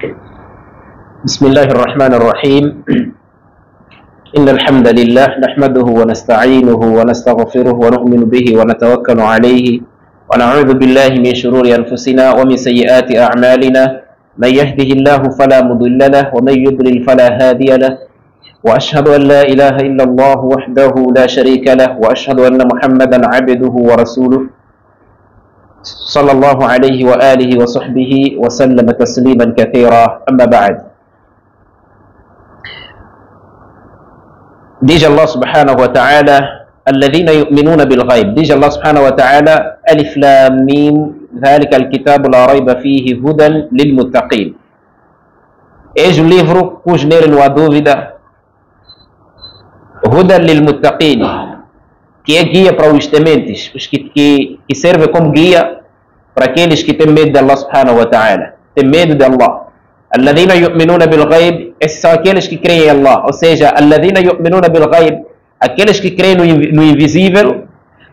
بسم الله الرحمن الرحيم إن الحمد لله نحمده ونستعينه ونستغفره ونؤمن به ونتوكل عليه ونعوذ بالله من شرور أنفسنا ومن سيئات أعمالنا من يهده الله فلا مضل له ومن يضلل فلا هادي له وأشهد أن لا إله إلا الله وحده لا شريك له وأشهد أن محمدا عبده ورسوله صلى الله عليه وآله وصحبه وسلم تسليما كثيرا أما بعد. Diz Allah subhanahu wa ta'ala: الذين يؤمنون بالغيب. Diz Allah subhanahu wa ta'ala: ألف لام ميم ذلك الكتاب لا ريب فيه هدى للمتقين. Eis o livro cujo nele não há dúvida, هدى للمتقين, que é guia para os tementes, os que serve como guia para aqueles que têm medo de Allah subhanahu wa ta'ala, têm medo de Allah. الذين يؤمنون بالغيب, esses são aqueles que creem em Allah, ou seja, الذين يؤمنون بالغيب, aqueles que creem no invisível,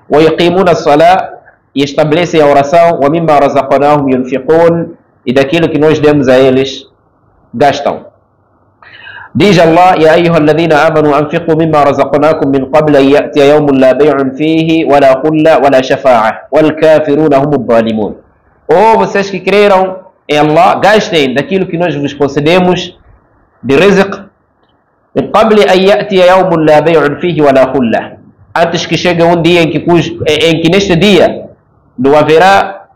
ويقيمون الصلاة, e estabelecem a oração, ومما رزقناهم ينفقون, e daquilo que nós demos a eles gastam. Diz Allah: يا أيها الذين آمنوا أنفقوا مما رزقناكم من قبل أن يأتي يوم لا بيع فيه ولا خلة ولا شفاعة والكافرون هم الظالمون. Ou vocês que creram em Allah, gastem daquilo que nós vos concedemos de rizq, من قبل أن يأتي يوم لا بيع فيه ولا خلة, antes que chegue dia em que neste dia não haverá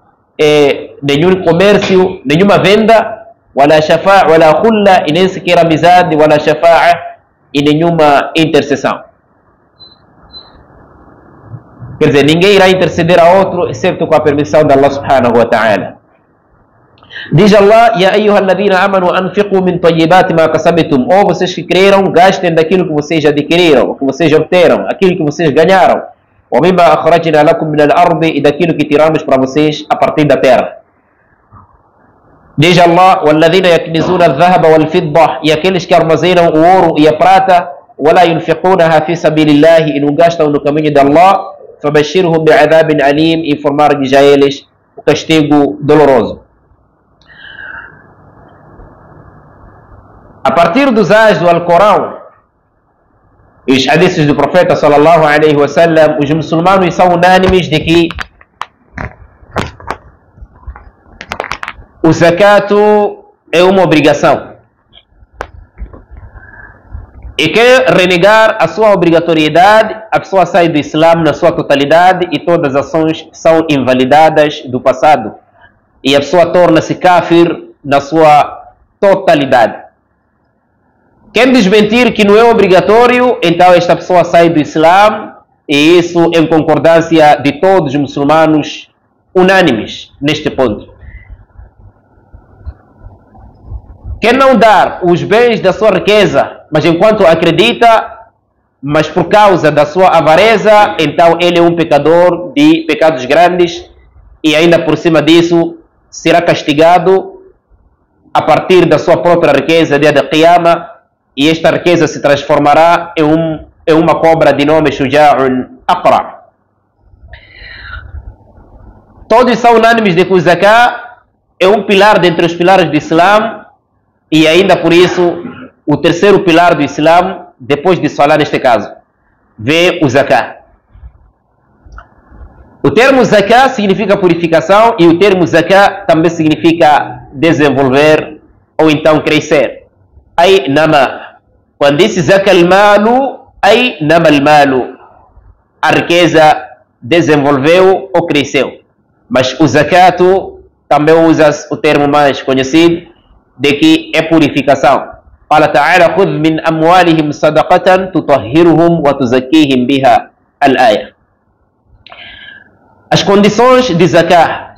nenhum comércio, nenhuma venda, ولا شفاعة ولا خلة, e nem sequer amizade, ولا شفاعة, e nenhuma intercessão. Quer dizer, ninguém irá interceder a outro exceto com a permissão de Allah subhanahu wa ta'ala. Diz Allah: يا أيها الذين آمنوا أنفقوا من طيبات ما كسبتم. Ou vocês que creram, gastem daquilo que vocês adquiriram, que vocês obteram, aquilo que vocês ganharam. ومما أخرجنا لكم من الأرض, e daquilo que tiramos para vocês a partir da terra. Diz Allah: والذين يكنزون الذهب والفضة, e aqueles que armazenam o ouro e a prata, ولا ينفقونها في سبيل الله, e não gastam no caminho de Allah, فبشرهم بعذاب أليم, informar-lhes a eles o castigo doloroso. A partir dos ayats do Alcorão e os hadiths do profeta sallallahu alaihi wasallam, os muçulmanos são unânimes de que o zakato é uma obrigação, e quem renegar a sua obrigatoriedade, a pessoa sai do Islã na sua totalidade, e todas as ações são invalidadas do passado, e a pessoa torna-se kafir na sua totalidade. Quem desmentir que não é obrigatório, então esta pessoa sai do Islã, e isso em concordância de todos os muçulmanos unânimes neste ponto. Quem não dar os bens da sua riqueza, mas enquanto acredita, mas por causa da sua avareza, então ele é um pecador de pecados grandes, e ainda por cima disso será castigado a partir da sua própria riqueza dia da Qiyamah, e esta riqueza se transformará em uma cobra de nome Shuja'un Aqra. Todos são unânimes de que o zakat é um pilar dentre os pilares do Islã, e ainda por isso o terceiro pilar do Islã, depois de Salah neste caso, vê o zakat. O termo zakat significa purificação, e o termo zakat também significa desenvolver ou então crescer. Ai nama. Quando disse zakat al-malu, ai nama al-malu, a riqueza desenvolveu ou cresceu. Mas o zakato também usa o termo mais conhecido de que é purificação. Qala ta'ala: khudh min amwalihim sadaqatan tutahhiruhum wa tuzakkihim biha. Al-aya. As condições de zakat.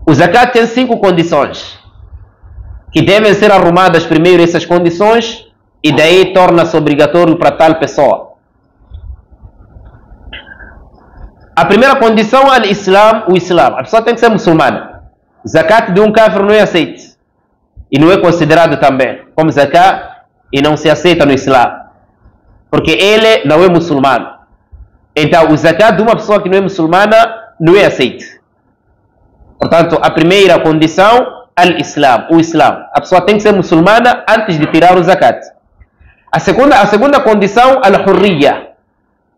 O zakat tem 5 condições que devem ser arrumadas primeiro, essas condições, e daí torna-se obrigatório para tal pessoa. A primeira condição é o Islã. A pessoa tem que ser muçulmana. Zakat de um kafir não é aceito, e não é considerado também como zakat, e não se aceita no Islã, porque ele não é muçulmano. Então o zakat de uma pessoa que não é muçulmana não é aceito. Portanto, a primeira condição al-Islam, o Islam. A pessoa tem que ser muçulmana antes de tirar o zakat. A segunda condição, al-hurriya,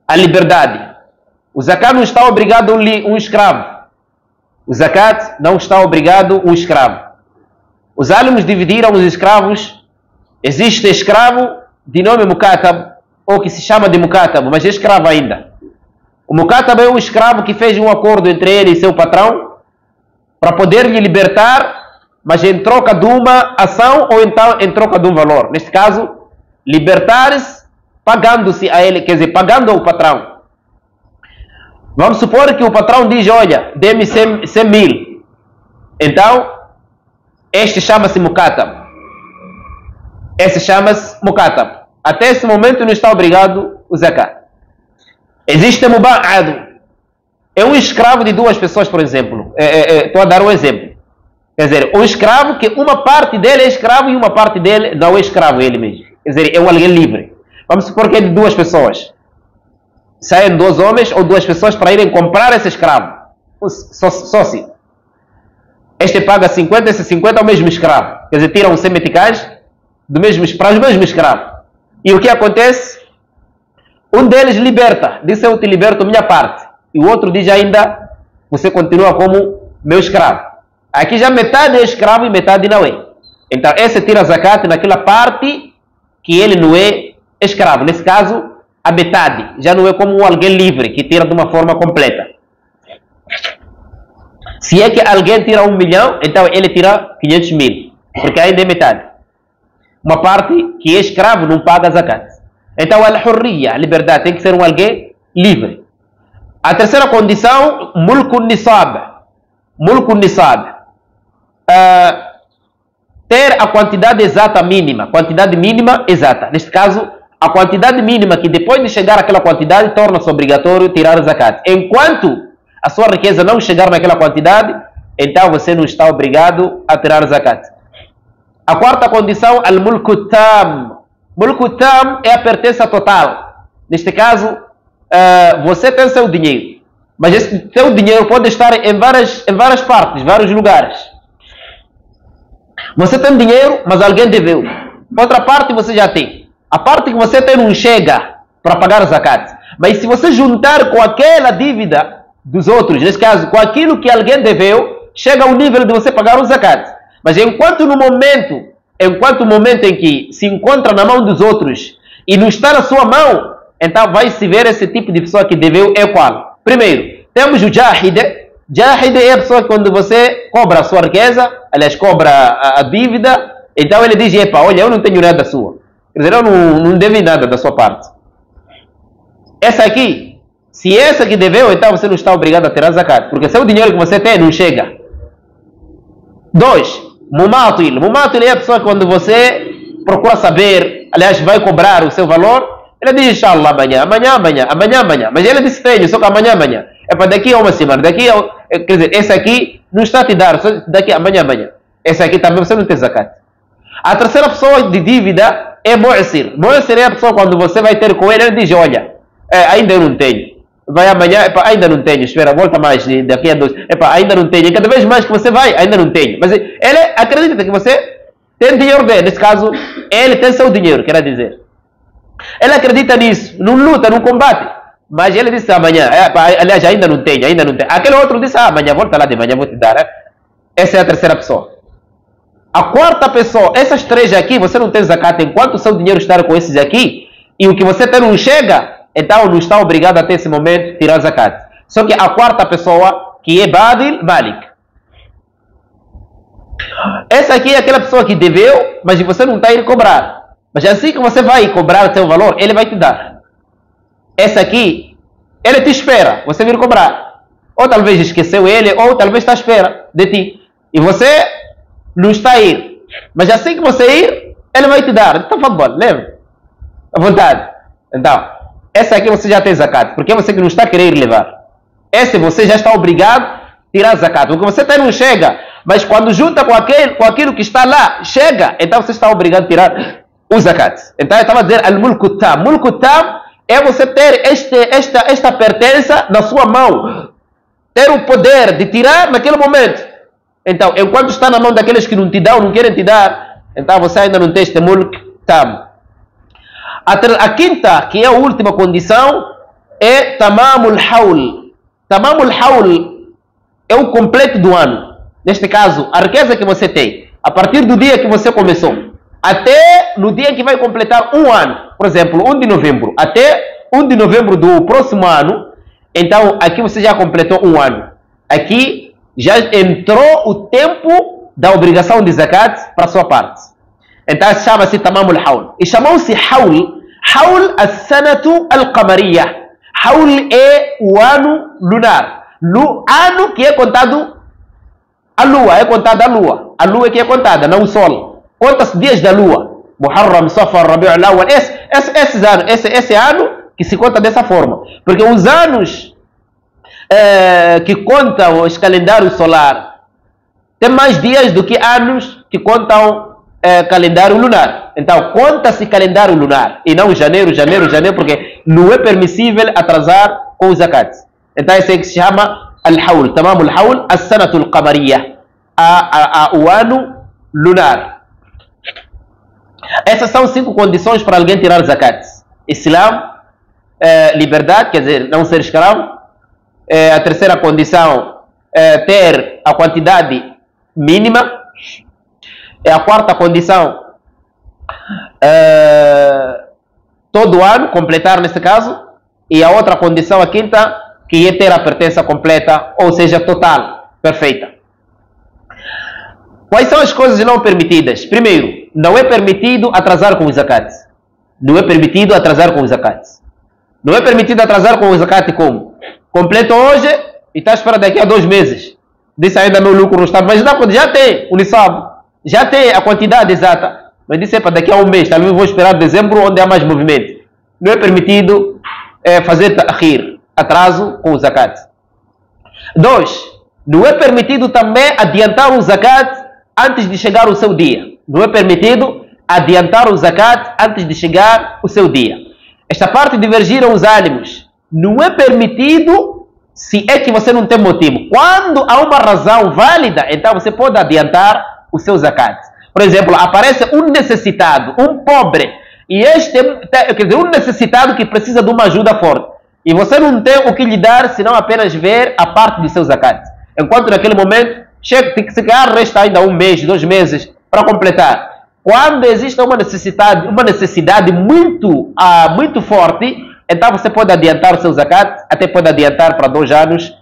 a liberdade. O zakat não está obrigado a um escravo. O zakat não está obrigado a um escravo. Os alimos dividiram os escravos. Existe escravo de nome mukatab, ou que se chama de mukatab, mas é escravo ainda. O mukatab é um escravo que fez um acordo entre ele e seu patrão para poder lhe libertar, mas em troca de uma ação ou então em troca de um valor. Neste caso, libertar-se pagando-se a ele, quer dizer, pagando ao patrão. Vamos supor que o patrão diz, olha, dê-me 100 mil. Então, este chama-se mukatab. Esse chama-se mukatab. Até esse momento não está obrigado o zakat. Existe muba'adu. É um escravo de duas pessoas, por exemplo. Estou a dar um exemplo. Quer dizer, um escravo que uma parte dele é escravo e uma parte dele não é escravo ele mesmo. Quer dizer, é um alguém livre. Vamos supor que é de duas pessoas. Saem 2 homens ou 2 pessoas para irem comprar esse escravo. Sócio. Este paga 50, esse 50 é o mesmo escravo. Quer dizer, tiram 100 meticais para o mesmo escravo. E o que acontece? Um deles liberta. Diz, eu te liberto minha parte. E o outro diz ainda, você continua como meu escravo. Aqui já metade é escravo e metade não é. Então, esse tira zakat naquela parte que ele não é escravo. Nesse caso, a metade. Já não é como alguém livre, que tira de uma forma completa. Se é que alguém tira 1 milhão, então ele tira 500 mil. Porque ainda é metade. Uma parte que é escravo não paga zakat. Então, al-hurriya, a liberdade, tem que ser um alguém livre. A terceira condição, mulkun nisab. Mulkun nisab. Ter a quantidade exata mínima. Quantidade mínima exata. Neste caso, a quantidade mínima que depois de chegar àquela quantidade torna-se obrigatório tirar zakat. Enquanto a sua riqueza não chegar naquela quantidade, então você não está obrigado a tirar zakat. A quarta condição, al-mulku tam. Mulku tam é a pertença total. Neste caso, você tem seu dinheiro, mas esse seu dinheiro pode estar em várias partes, vários lugares. Você tem dinheiro, mas alguém deveu. Outra parte você já tem. A parte que você tem não chega para pagar zakat. Mas se você juntar com aquela dívida dos outros, nesse caso, com aquilo que alguém deveu, chega ao nível de você pagar o zakat. Mas enquanto o momento em que se encontra na mão dos outros e não está na sua mão, então vai se ver esse tipo de pessoa que deveu é qual? Primeiro, temos o jahid. Jahid é a pessoa que quando você cobra a sua riqueza, aliás, cobra a dívida, então ele diz, epa, olha, eu não tenho nada sua. Quer dizer, eu não devo nada da sua parte. Essa aqui, se essa que deveu, então você não está obrigado a tirar zakat, porque seu dinheiro que você tem não chega. 2, mumatil. Mumatil é a pessoa que quando você procura saber, aliás, vai cobrar o seu valor, ele diz, inshallah, amanhã. Mas ele disse, tenho, só que amanhã. É para daqui a uma semana. Quer dizer, esse aqui não está a te dar, só daqui a amanhã. Esse aqui também você não tem zakat. A terceira pessoa de dívida é mu'sir. Mu'sir é a pessoa quando você vai ter com ele, ele diz, olha, ainda eu não tenho. Vai amanhã, ainda não tenho. Espera, volta mais daqui a 2. Ainda não tenho. E cada vez mais que você vai, ainda não tenho. Mas ele acredita que você tem dinheiro dele. Nesse caso, ele tem seu dinheiro, quer dizer. Ele acredita nisso, não luta, não combate. Mas ele disse amanhã, aliás, ainda não tenho. Aquele outro disse, amanhã, volta lá de manhã, vou te dar. Essa é a terceira pessoa. A quarta pessoa, essas 3 aqui, você não tem zakat enquanto o seu dinheiro está com esses aqui, e o que você tem não chega, então não está obrigado até esse momento tirar zakat. Só que a quarta pessoa, que é Badil Malik. Essa aqui é aquela pessoa que deveu, mas você não está a ir cobrar. Mas assim que você vai cobrar o seu valor, ele vai te dar. Essa aqui, ele te espera, você vir cobrar. Ou talvez esqueceu ele, ou talvez está à espera de ti. E você não está a ir. Mas assim que você ir, ele vai te dar. Então, fala, leva. À vontade. Então, essa aqui você já tem zakat. Porque você que não está a querer levar. Esse você já está obrigado a tirar zakat. Porque você até não chega. Mas quando junta com aquilo que está lá, chega. Então você está obrigado a tirar o zakat. Então eu estava a dizer al-mulku tam. Mulku tam é você ter esta pertença na sua mão. Ter o poder de tirar naquele momento. Então, enquanto está na mão daqueles que não te dão, não querem te dar, então você ainda não tem este mulk tam. A quinta, que é a última condição, é tamamul haul. Tamamul haul é o completo do ano. Neste caso, a riqueza que você tem, a partir do dia que você começou, até no dia que vai completar um ano, por exemplo, 1 de novembro, até 1 de novembro do próximo ano, então aqui você já completou um ano. Aqui já entrou o tempo da obrigação de zakat para a sua parte. Então chama-se tamamul haul. E chamou-se haul, haul as-sanatu al-qamariyah. Haul é o ano lunar. Ano que é contado a lua, é contada a lua. A lua é que é contada, não o sol. Conta-se dias da lua. Muharram, Safar, Rabi'ul Awwal. Esse ano que se conta dessa forma. Porque os anos que contam os calendários solar tem mais dias do que anos que contam calendário lunar. Então, conta-se calendário lunar e não janeiro, porque não é permissível atrasar com o zakat. Então, esse é que se chama al-haul, tamamul haul, as-sanatul qamariyah, o ano lunar. Essas são 5 condições para alguém tirar zakat. Islam, liberdade, quer dizer, não ser escravo. A terceira condição é ter a quantidade mínima. A quarta condição, todo ano, completar nesse caso. E a outra condição, a quinta, que é ter a pertença completa, ou seja, total, perfeita. Quais são as coisas não permitidas? Primeiro, não é permitido atrasar com o zakat. Não é permitido atrasar com o zakat. Não é permitido atrasar com o zakat como? Completo hoje e está a esperar daqui a 2 meses. Disse ainda meu lucro no Estado, mas já tem o nisab, já tem a quantidade exata. Mas disse para daqui a 1 mês, talvez vou esperar dezembro onde há mais movimento. Não é permitido fazer ta'khir, atraso com o zakat. 2. Não é permitido também adiantar o zakat antes de chegar o seu dia. Não é permitido adiantar o zakat antes de chegar o seu dia. Esta parte divergiram os ânimos. Não é permitido se é que você não tem motivo. Quando há uma razão válida, então você pode adiantar o seu zakat. Por exemplo, aparece um necessitado, um pobre, e quer dizer, um necessitado que precisa de uma ajuda forte. E você não tem o que lhe dar, senão apenas ver a parte do seu zakat. Enquanto naquele momento, se calhar resta ainda 1 mês, 2 meses para completar. Quando existe uma necessidade muito forte, então você pode adiantar o seu zakat, até pode adiantar para 2 anos,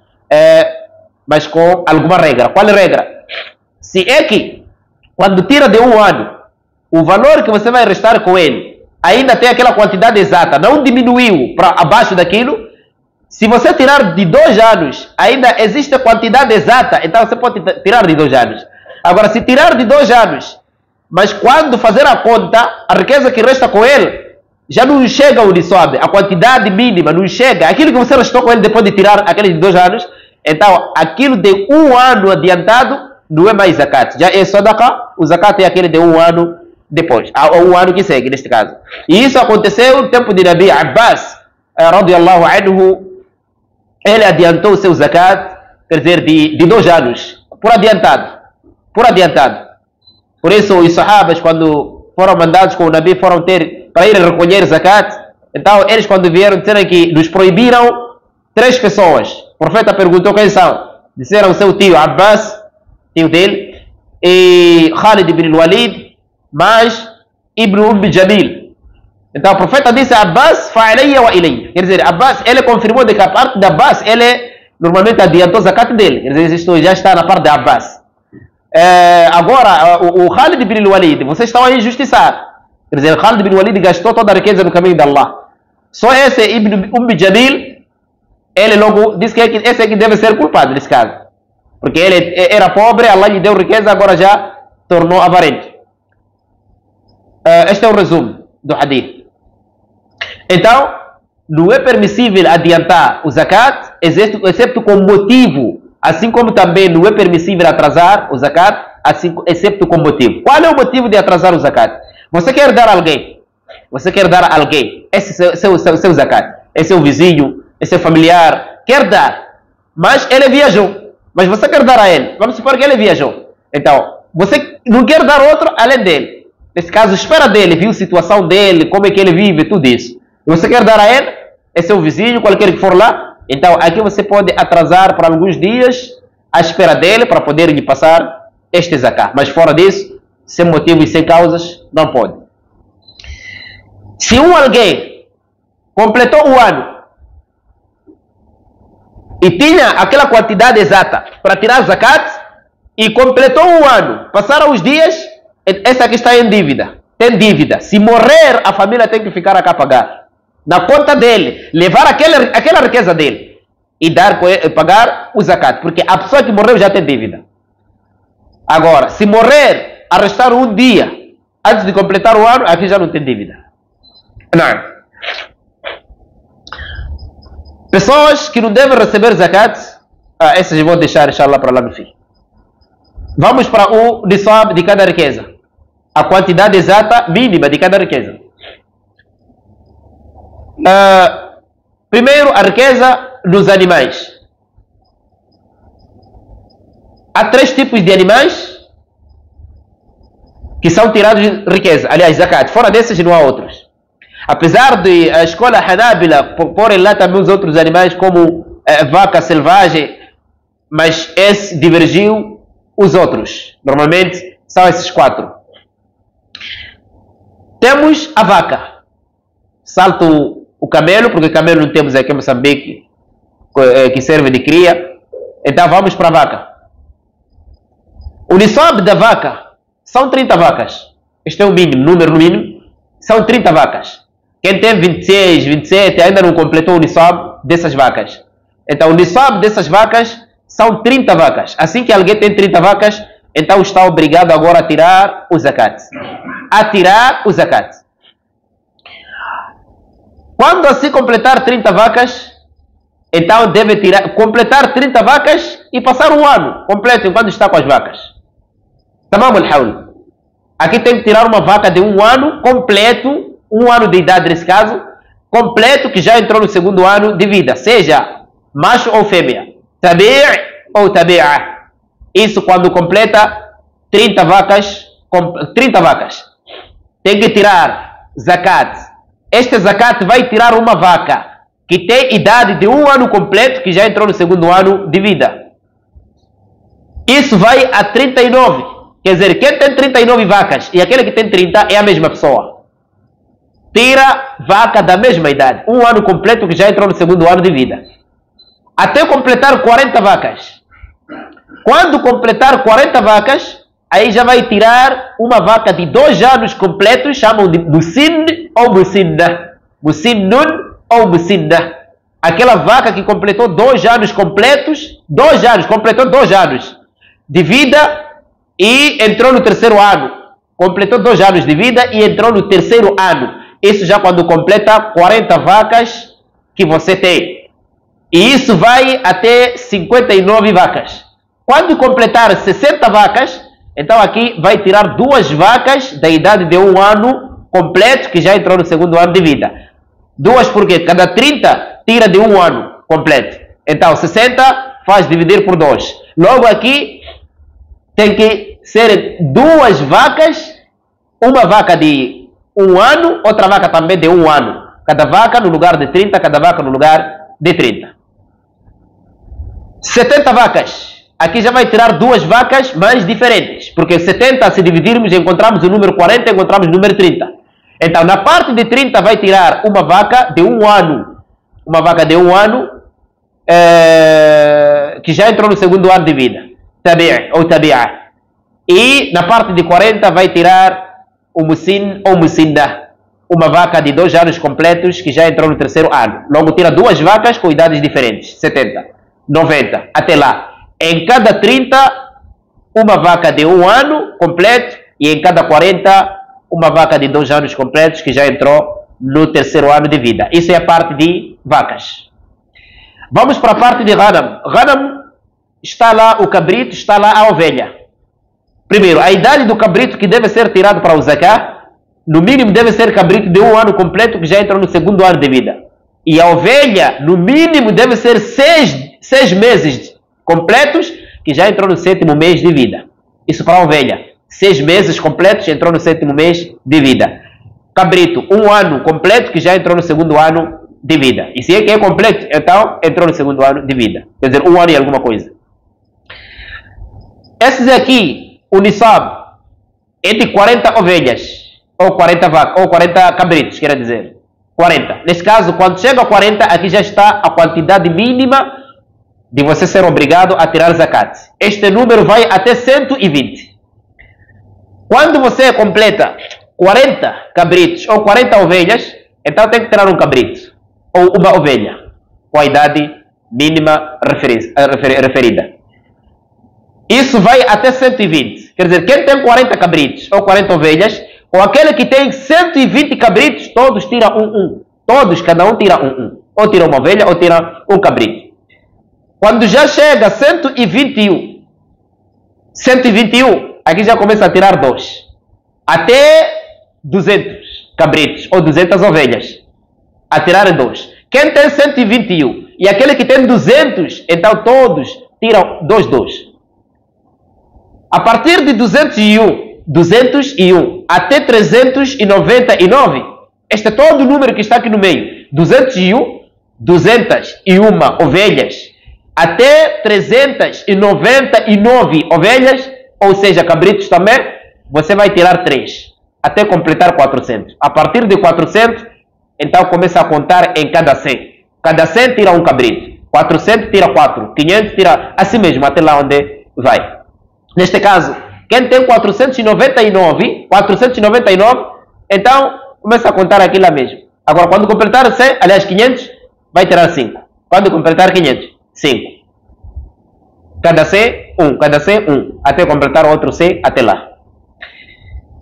mas com alguma regra. Qual é a regra? Se é que, quando tira de 1 ano, o valor que você vai restar com ele ainda tem aquela quantidade exata, não diminuiu para abaixo daquilo. Se você tirar de 2 anos, ainda existe a quantidade exata, então você pode tirar de 2 anos. Agora, se tirar de 2 anos, mas quando fazer a conta, a riqueza que resta com ele já não chega ao nisab, a quantidade mínima não chega. Aquilo que você restou com ele depois de tirar aqueles de 2 anos, então aquilo de 1 ano adiantado não é mais zakat. Já é sadaqa, o zakat é aquele de 1 ano depois, ou 1 ano que segue, neste caso. E isso aconteceu no tempo de Nabi Abbas, radiyallahu anhu. Ele adiantou o seu zakat, quer dizer, de 2 anos, por adiantado. Por isso, os sahabas, quando foram mandados com o Nabi, foram ter para ir recolher zakat. Então, eles, quando vieram, disseram que nos proibiram 3 pessoas. O profeta perguntou quem são. Disseram seu tio Abbas, tio dele, e Khalid ibn Walid, mas Ibn Jamil. Então o profeta disse a Abbas, fa'alayya wa ilayya. Quer dizer, Abbas, ele confirmou de que a parte de Abbas, ele normalmente adiantou zakat dele. Quer dizer, isto já está na parte de Abbas. Agora, o Khalid ibn Walid, vocês estão a injustiçar. Quer dizer, Khalid ibn Walid gastou toda a riqueza no caminho de Allah. Só esse Ibn Jamil, ele logo disse que esse é que deve ser culpado nesse caso. Porque ele era pobre, Allah lhe deu riqueza, agora já tornou avarento. Este é o resumo do hadith. Então, não é permissível adiantar o zakat, excepto com motivo, assim como também não é permissível atrasar o zakat, excepto com motivo. Qual é o motivo de atrasar o zakat? Você quer dar a alguém, esse é seu zakat, esse é o vizinho, esse é o familiar, quer dar, mas ele viajou, mas você quer dar a ele. Vamos supor que ele viajou. Então, você não quer dar outro além dele. Nesse caso, espera dele, viu a situação dele, como é que ele vive, tudo isso. Você quer dar a ele, é seu vizinho, qualquer que for lá. Então, aqui você pode atrasar por alguns dias a espera dele para poder lhe passar este zakat. Mas fora disso, sem motivo e sem causas, não pode. Se alguém completou o ano e tinha aquela quantidade exata para tirar zakat e completou o ano, passaram os dias, essa aqui está em dívida. Tem dívida. Se morrer, a família tem que ficar a pagar. Na conta dele, levar aquela riqueza dele e pagar o zakat. Porque a pessoa que morreu já tem dívida. Agora, se morrer, arrestar um dia antes de completar o ano, aqui já não tem dívida. Não. Pessoas que não devem receber zakat, essas eu vou deixar, inshallah, para lá no fim. Vamos para o nisab de cada riqueza. A quantidade exata mínima de cada riqueza. Primeiro, a riqueza dos animais. Há 3 tipos de animais que são tirados de riqueza. Aliás, zakat. Fora desses não há outros. Apesar de a escola Hanabila porem lá também os outros animais como vaca selvagem, mas esse divergiu os outros. Normalmente são esses 4. Temos a vaca. Salto o camelo, porque camelo não temos aqui em Moçambique que serve de cria. Então vamos para a vaca. O nisab da vaca são 30 vacas. Este é o mínimo, número mínimo. São 30 vacas. Quem tem 26, 27 ainda não completou o nisab dessas vacas. Então o nisab dessas vacas são 30 vacas. Assim que alguém tem 30 vacas, então está obrigado agora a tirar o zakat. A tirar o zakat. Quando assim completar 30 vacas, então deve completar 30 vacas e passar um ano completo enquanto está com as vacas. Tamam al-hawl. Aqui tem que tirar uma vaca de um ano completo, um ano de idade nesse caso, completo que já entrou no segundo ano de vida, seja macho ou fêmea, tabi' ou tabi'a. Isso quando completa 30 vacas, tem que tirar zakat. Este zakat vai tirar uma vaca que tem idade de um ano completo, que já entrou no segundo ano de vida. Isso vai a 39. Quer dizer, quem tem 39 vacas e aquele que tem 30 é a mesma pessoa. Tira vaca da mesma idade. Um ano completo que já entrou no segundo ano de vida. Até completar 40 vacas. Quando completar 40 vacas, aí já vai tirar uma vaca de 2 anos completos, chamam de musin ou musinna. Musinnun ou musinna. Aquela vaca que completou 2 anos completos, 2 anos, completou 2 anos de vida e entrou no terceiro ano. Completou 2 anos de vida e entrou no terceiro ano. Isso já quando completa 40 vacas que você tem. E isso vai até 59 vacas. Quando completar 60 vacas, então aqui vai tirar 2 vacas da idade de um ano completo, que já entrou no segundo ano de vida. 2 porque cada 30 tira de um ano completo. Então 60 faz dividir por 2. Logo aqui tem que ser 2 vacas, uma vaca de 1 ano, outra vaca também de 1 ano. Cada vaca no lugar de 30, cada vaca no lugar de 30. 70 vacas. Aqui já vai tirar 2 vacas mais diferentes. Porque 70, se dividirmos, encontramos o número 40, encontramos o número 30. Então, na parte de 30 vai tirar uma vaca de 1 ano. Uma vaca de 1 ano que já entrou no segundo ano de vida. Tabi' ou tabi'a. E na parte de 40 vai tirar o musin ou musinna. Uma vaca de 2 anos completos que já entrou no terceiro ano. Logo tira 2 vacas com idades diferentes. 70, 90, até lá. Em cada 30, uma vaca de 1 ano completo. E em cada 40, uma vaca de 2 anos completos que já entrou no terceiro ano de vida. Isso é a parte de vacas. Vamos para a parte de ghanam. Ghanam está lá o cabrito, está lá a ovelha. Primeiro, a idade do cabrito que deve ser tirado para o zakat, no mínimo deve ser cabrito de 1 ano completo que já entrou no segundo ano de vida. E a ovelha, no mínimo, deve ser 6 meses completos que já entrou no 7º mês de vida. Isso para a ovelha. 6 meses completos, entrou no 7º mês de vida. Cabrito, 1 ano completo, que já entrou no 2º ano de vida. E se é que é completo, então entrou no 2º ano de vida. Quer dizer, 1 ano e alguma coisa. Esses aqui, o Nisab, é de 40 ovelhas, ou 40 vacas, ou 40 cabritos, quer dizer. 40. Nesse caso, quando chega a 40, aqui já está a quantidade mínima de você ser obrigado a tirar zakat. Este número vai até 120. Quando você completa 40 cabritos ou 40 ovelhas, então tem que tirar um cabrito ou uma ovelha com a idade mínima referida. Isso vai até 120. Quer dizer, quem tem 40 cabritos ou 40 ovelhas, ou aquele que tem 120 cabritos, todos tiram um. Todos, cada um tira um. Ou tira uma ovelha ou tira um cabrito. Quando já chega a 121, aqui já começa a tirar 2. Até 200 cabritos ou 200 ovelhas, a tirar 2. Quem tem 121 e aquele que tem 200, então todos tiram 2. A partir de 201 até 399, este é todo o número que está aqui no meio. 201 ovelhas, até 399 ovelhas, ou seja, cabritos também, você vai tirar 3, até completar 400. A partir de 400, então começa a contar em cada 100. Cada 100 tira um cabrito, 400 tira 4, 500 tira, assim mesmo, até lá onde vai. Neste caso, quem tem 499, então começa a contar aqui lá mesmo. Agora, quando completar 100, aliás, 500, vai tirar 5. Quando completar 500, 5. Cada 100, 1. Cada 100, 1. Até completar outro 100, até lá.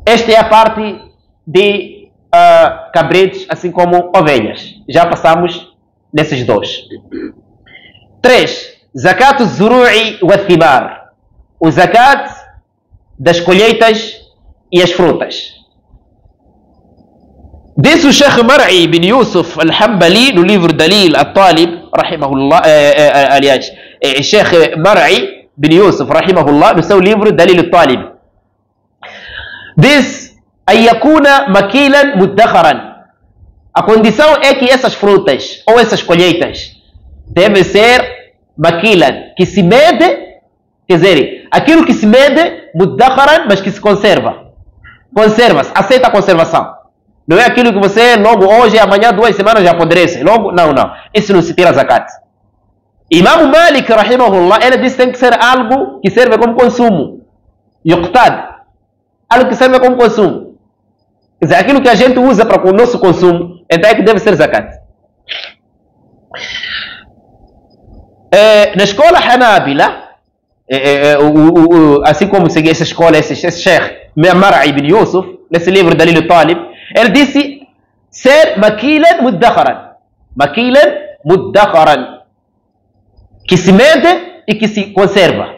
Esta é a parte de cabritos, assim como ovelhas. Já passamos nesses 2. 3. Zakat az-zuru'i wa thimar. O zakat das colheitas e as frutas. Disse o Sheikh Mar'i bin Yusuf al-Hanbali no livro Dalil al-Talib, rahimahullah, aliás, Sheikh Mar'i bin Yusuf, rahimahullah, no seu livro Dalil al-Talib. Diz, ayakuna makilan muddakharan. A condição é que essas frutas ou essas colheitas devem ser makilan, que se mede. Quer dizer, aquilo que se mede, muddakharan, mas que se conserva. Conserva-se, aceita a conservação. Não é aquilo que você logo hoje, amanhã, 2 semanas já apodrece. Logo, não. Isso não se tira zakat. Imam Malik, rahimahullah, ele disse que tem que ser algo que serve como consumo. Yuqtad. Algo que serve como consumo. Quer dizer, aquilo que a gente usa para o nosso consumo, então é que deve ser zakat. Na escola Hanabila, assim como segui essa escola, esse Sheikh Mar'i bin Yusuf, nesse livro Dalil al-Talib, ele disse ser makilan muddakharan. Makilan muddakharan. Que se mede e que se conserva.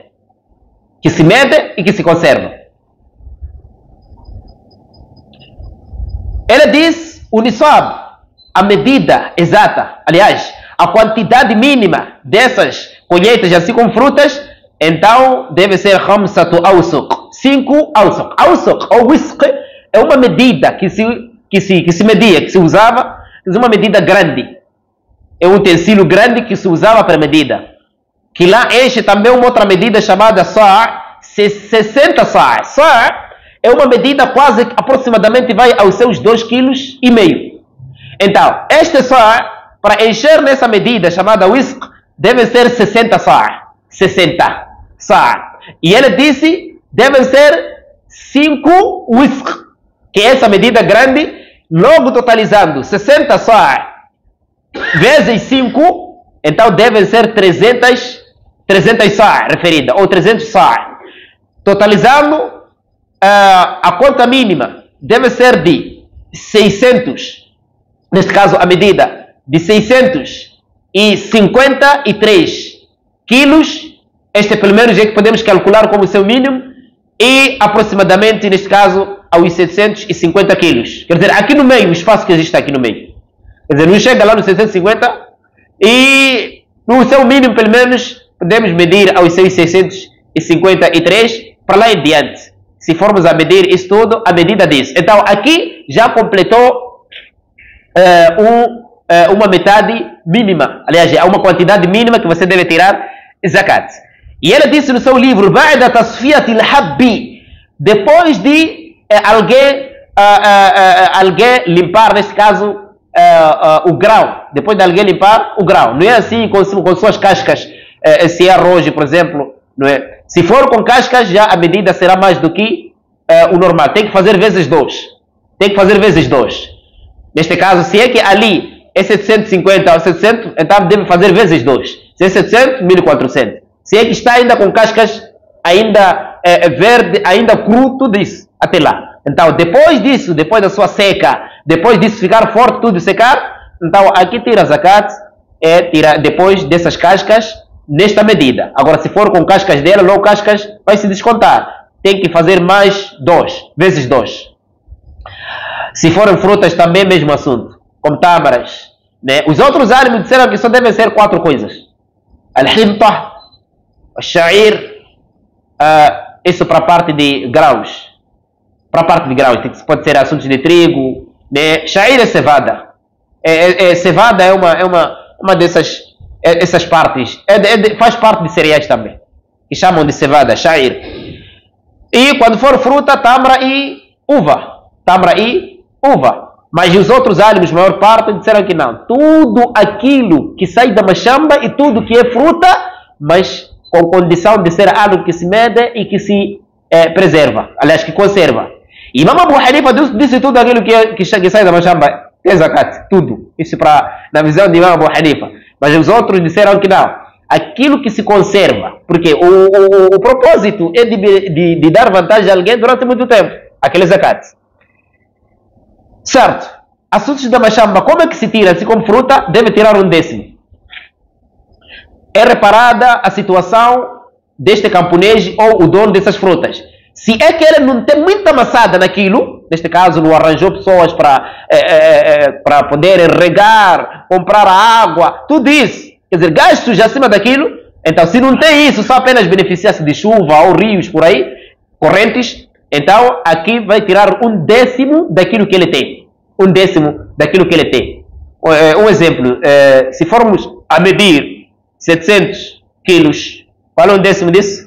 Que se mede e que se conserva. Ele diz o nisab, a medida exata, aliás, a quantidade mínima dessas colheitas, assim como frutas, então deve ser khamsatu awsuq, 5 awsuq. Awsuq ou wisq é uma medida que se media, que se usava, uma medida grande. É um utensílio grande que se usava para medida. Que lá enche também uma outra medida chamada sa', 60 sa'. Sa' é uma medida quase, aproximadamente, vai aos seus 2,5 kg. Então, este sa', para encher nessa medida chamada wisq, deve ser 60 sa'. 60 sa'. E ele disse, devem ser 5 wisq, que é essa medida grande, logo totalizando 60 sa' vezes 5, então devem ser 300 sa' referida, ou 300 sa'. Totalizando, a conta mínima deve ser de 600, neste caso a medida de 653 quilos, este é pelo menos é que podemos calcular como seu mínimo, e aproximadamente, neste caso, aos 750 quilos. Quer dizer, aqui no meio, o espaço que existe aqui no meio. Quer dizer, não chega lá nos 750 e no seu mínimo, pelo menos, podemos medir aos seus 650 53 para lá em diante. Se formos a medir isso tudo, a medida disso. Então, aqui já completou uma metade mínima. Aliás, é uma quantidade mínima que você deve tirar zakat. E ele disse no seu livro, Ba'da tasfiyat al-habbi, depois de alguém limpar, neste caso, o grão. Depois de alguém limpar o grão. Não é assim com suas cascas, se é arroz, por exemplo. Não é? Se for com cascas, já a medida será mais do que o normal. Tem que fazer vezes 2. Tem que fazer vezes 2. Neste caso, se é que ali é 750 ou 700, então deve fazer vezes 2. Se é 700, 1400. Se é que está ainda com cascas, ainda verde, ainda cru, tudo isso, até lá. Então, depois disso, depois da sua seca, depois disso ficar forte, tudo secar, então aqui tira zakat, tira depois dessas cascas, nesta medida. Agora, se for com cascas dela, logo cascas, vai se descontar. Tem que fazer mais 2, vezes 2. Se forem frutas, também mesmo assunto, como tâmaras. Né? Os outros ânimos disseram que só devem ser 4 coisas. Al-hinta, al-sha'ir, isso para a parte de grãos. Para a parte de grãos, pode ser assuntos de trigo. Né? Sha'ir é cevada. Cevada é uma dessas essas partes. Faz parte de cereais também, que chamam de cevada, sha'ir. E quando for fruta, tamra e uva. Tamra e uva. Mas os outros ânimos, maior parte, disseram que não. Tudo aquilo que sai da machamba e tudo que é fruta, mas com condição de ser algo que se mede e que se preserva. Aliás, que conserva. E Imam Abu Hanifa disse tudo aquilo que sai da machamba. Tem zakat, tudo. Isso na visão de Imam Abu Hanifa. Mas os outros disseram que não. Aquilo que se conserva. Porque o propósito é de dar vantagem a alguém durante muito tempo. Aquele zakat. Certo. Assuntos da machamba, como é que se tira? Se como fruta, deve tirar 1/10. É reparada a situação deste camponês ou o dono dessas frutas. Se é que ele não tem muita amassada naquilo, neste caso não arranjou pessoas para poder regar, comprar água, tudo isso, quer dizer, gastos acima daquilo, então se não tem isso, só apenas beneficiar-se de chuva ou rios por aí, correntes, então aqui vai tirar 1/10 daquilo que ele tem. 1/10 daquilo que ele tem. Um exemplo, se formos a medir 700 quilos, qual é 1/10 disso?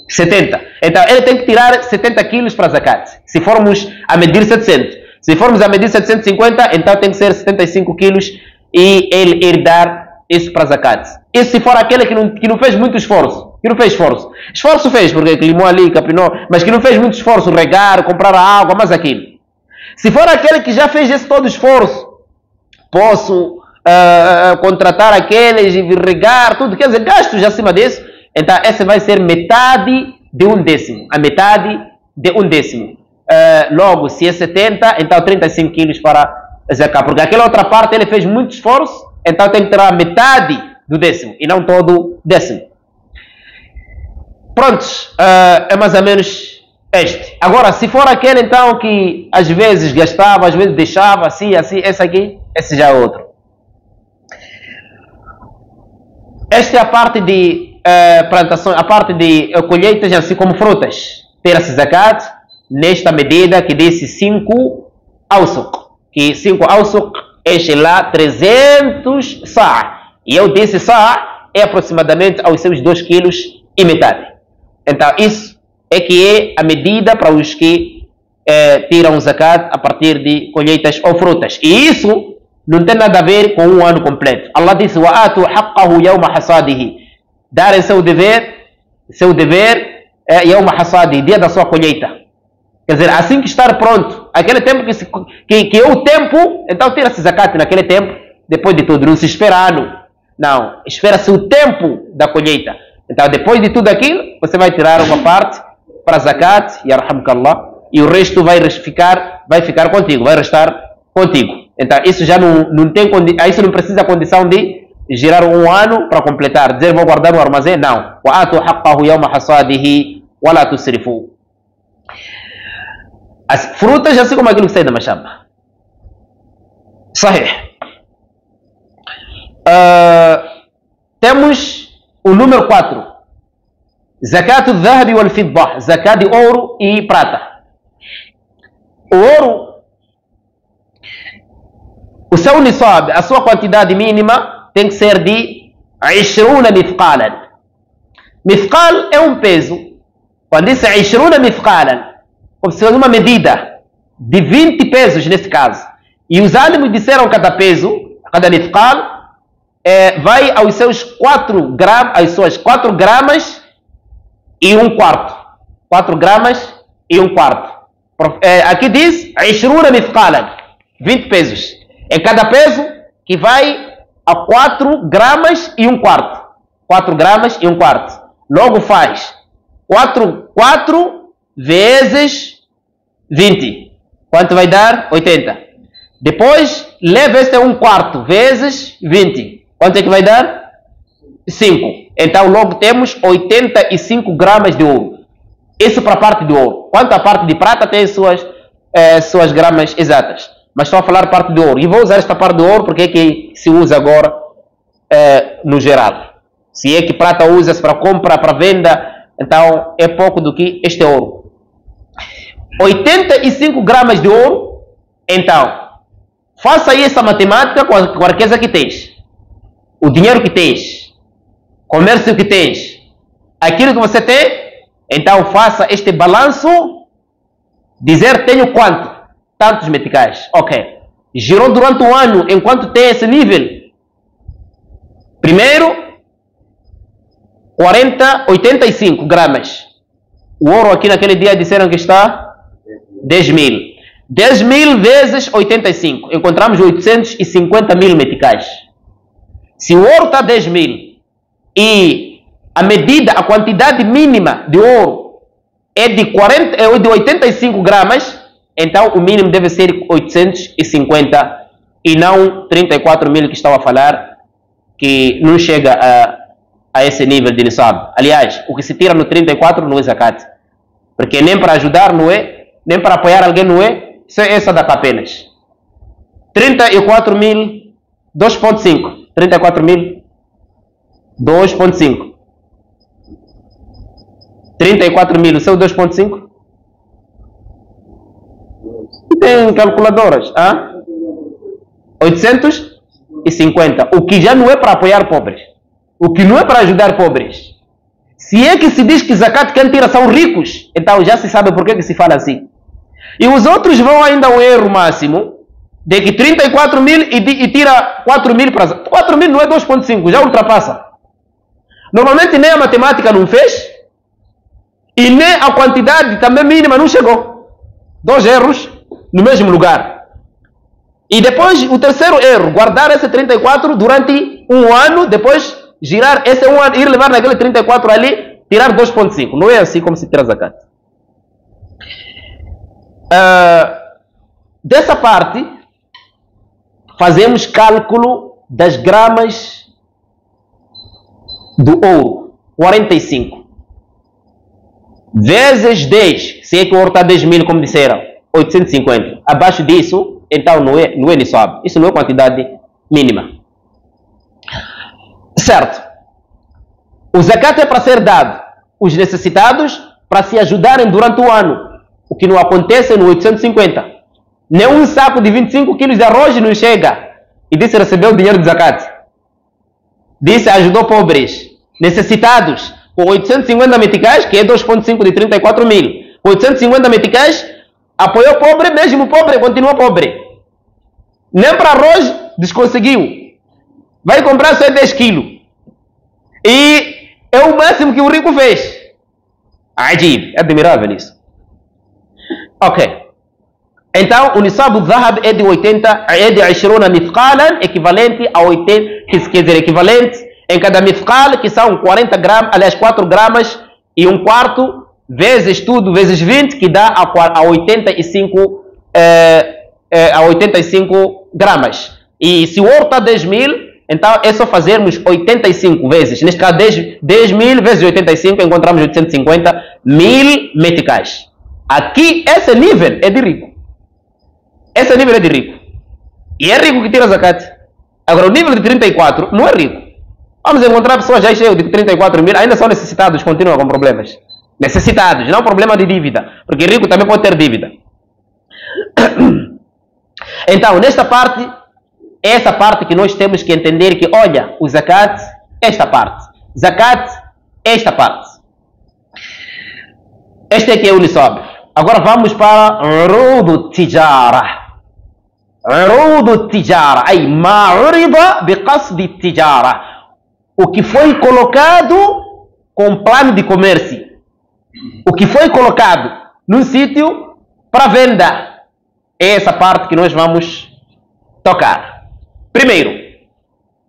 70. Então, ele tem que tirar 70 quilos para zakat. Se formos a medir 700. Se formos a medir 750, então tem que ser 75 quilos e ele herdar isso para zakat. E se for aquele que não fez muito esforço, que não fez esforço. Esforço fez, porque limou ali, capinou, mas que não fez muito esforço, regar, comprar a água, mas aquilo. Se for aquele que já fez esse todo esforço, posso contratar aqueles e regar, tudo, quer dizer, gastos acima disso, então esse vai ser metade de 1/10. A metade de 1/10. Logo, se é 70, então 35 quilos para zakat. Porque aquela outra parte ele fez muito esforço, então tem que tirar metade do 10º e não todo 10º. Prontos, é mais ou menos este. Agora, se for aquele então que às vezes gastava, às vezes deixava, assim, esse aqui, esse já é outro. Esta é a parte de plantações, a parte de colheitas, assim como frutas. Tira-se zakat nesta medida que disse 5 awsuq. Que 5 awsuq enche lá 300 sa'. E eu disse sa' é aproximadamente aos seus 2 quilos e metade. Então isso é que é a medida para os que tiram zakat a partir de colheitas ou frutas. E isso não tem nada a ver com um ano completo. Allah disse: وَآتُوا حَقَّهُ يَوْمَ حَصَادِهِ. Darem seu dever يَوْمَ حَصَادِهِ, dia da sua colheita. Quer dizer, assim que estar pronto, aquele tempo que é o tempo, então tira-se zakat naquele tempo, depois de tudo. Não se espera ano. Não, espera-se o tempo da colheita. Então, depois de tudo aquilo, você vai tirar uma parte para zakat, yarhamkallah, e o resto vai ficar contigo, vai restar contigo. Então, isso já não tem isso não precisa condição de girar um ano para completar, dizer vou guardar no armazém, não. وَآتُوا حَقَّهُ يَوْمَ حَصَادِهِ وَلَا تُسْرِفُوا. As frutas, assim como aquilo que sai da machamba. Sahih. Temos o número 4. Zakat al-dhahab wal-fiddah, zakat de ouro e prata. O ouro, o seu nisab, a sua quantidade mínima tem que ser de 20 mithqalan. Mithqal é um peso. Quando diz 20 mithqalan, como se fosse uma medida de 20 pesos nesse caso. E os álimos disseram cada peso, cada mithqal, vai aos seus 4 gramas, às suas 4 gramas e um quarto. 4 gramas e um quarto. Aqui diz 20 mithqalan, 20 pesos. É cada peso que vai a 4 gramas e um quarto. 4 gramas e um quarto. Logo faz 4 vezes 20. Quanto vai dar? 80. Depois, leva este um quarto vezes 20. Quanto é que vai dar? 5. Então, logo temos 85 gramas de ouro. Isso para a parte de ouro. Quanto à parte de prata, tem suas gramas exatas. Mas estou a falar parte de ouro. E vou usar esta parte de ouro porque é que se usa agora no geral. Se é que prata usa-se para compra, para venda, então é pouco do que este ouro. 85 gramas de ouro. Então, faça aí essa matemática com a riqueza que tens. O dinheiro que tens. Comércio que tens. Aquilo que você tem. Então, faça este balanço. Dizer tenho quanto? Tantos meticais. Ok. Girou durante um ano enquanto tem esse nível. Primeiro, 85 gramas. O ouro aqui naquele dia disseram que está 10 mil. 10 mil vezes 85. Encontramos 850 mil meticais. Se o ouro está 10 mil e a medida, a quantidade mínima de ouro é de 85 gramas, então o mínimo deve ser 850 e não 34 mil que estava a falar, que não chega a esse nível de nisab. Aliás, o que se tira no 34 não é zakat, porque nem para ajudar não é, nem para apoiar alguém não é, isso é sadaqa apenas. 34 mil, 2.5. 34 mil, 2.5. 34 mil, o seu 2.5? Tem calculadoras, 850. O que já não é para apoiar pobres. O que não é para ajudar pobres. Se é que se diz que zakat quem tira são ricos, então já se sabe por que se fala assim. E os outros vão ainda ao erro máximo de que 34 mil e tira 4 mil para... 4 mil não é 2.5, já ultrapassa. Normalmente nem a matemática não fez e nem a quantidade também mínima não chegou. 2 erros no mesmo lugar. E depois o terceiro erro, guardar esse 34 durante um ano, depois girar esse um ano, ir levar naquele 34 ali, tirar 2.5. Não é assim como se tira zakat. Dessa parte, fazemos cálculo das gramas do ouro, 45. Vezes 10, se é que o ouro está 10 mil, como disseram, 850. Abaixo disso, então não é nisab. Isso não é quantidade mínima. Certo. O zakat é para ser dado os necessitados para se ajudarem durante o ano. O que não acontece no 850. Nem um saco de 25 quilos de arroz não chega. E disse recebeu o dinheiro de zakat. Disse ajudou pobres, necessitados. Com 850 meticais, que é 2.5 de 34 mil. Com 850 meticais, apoiou pobre, mesmo pobre, continua pobre. Nem para arroz desconseguiu. Vai comprar só 10 quilos. E é o máximo que o rico fez. Ajib, é admirável isso. Ok. Então, o nisab al-dhahab é de 20 mithqalan, equivalente a 80, quer dizer, equivalente em cada mithqal, que são 40 gramas, aliás, 4 gramas e um quarto, vezes tudo, vezes 20, que dá a 85 gramas. E se o ouro está 10 mil, então é só fazermos 85 vezes. Neste caso, 10 mil vezes 85, encontramos 850 mil meticais. Aqui, esse nível é de rico. Esse nível é de rico. E é rico que tira zakat. Agora, o nível de 34 não é rico. Vamos encontrar pessoas já cheias de 34 mil, ainda são necessitados, continuam com problemas. Necessitados, não problema de dívida, porque rico também pode ter dívida. Então, nesta parte, é essa parte que nós temos que entender que, olha, o zakat, esta parte. Zakat, esta parte. Este aqui é o nisab. Agora vamos para Urudu Tijara. Urudu Tijara. Aí, ma'urida biqasdi Tijara. O que foi colocado com plano de comércio. O que foi colocado num sítio para venda. É essa parte que nós vamos tocar. Primeiro,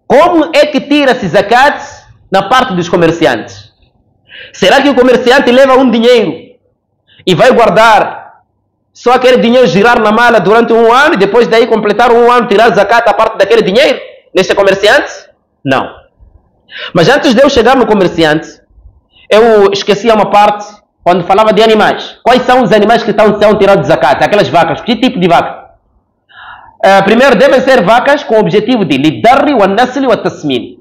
como é que tira-se zakat na parte dos comerciantes? Será que o comerciante leva um dinheiro e vai guardar só aquele dinheiro girar na mala durante um ano e depois daí completar um ano tirar zakat a parte daquele dinheiro neste comerciante? Não. Mas antes de eu chegar no comerciante, eu esqueci uma parte quando falava de animais. Quais são os animais que são tirados de zakat? Aquelas vacas. Que tipo de vaca? Primeiro, devem ser vacas com o objetivo de lidarri, o nasli e o tasmin.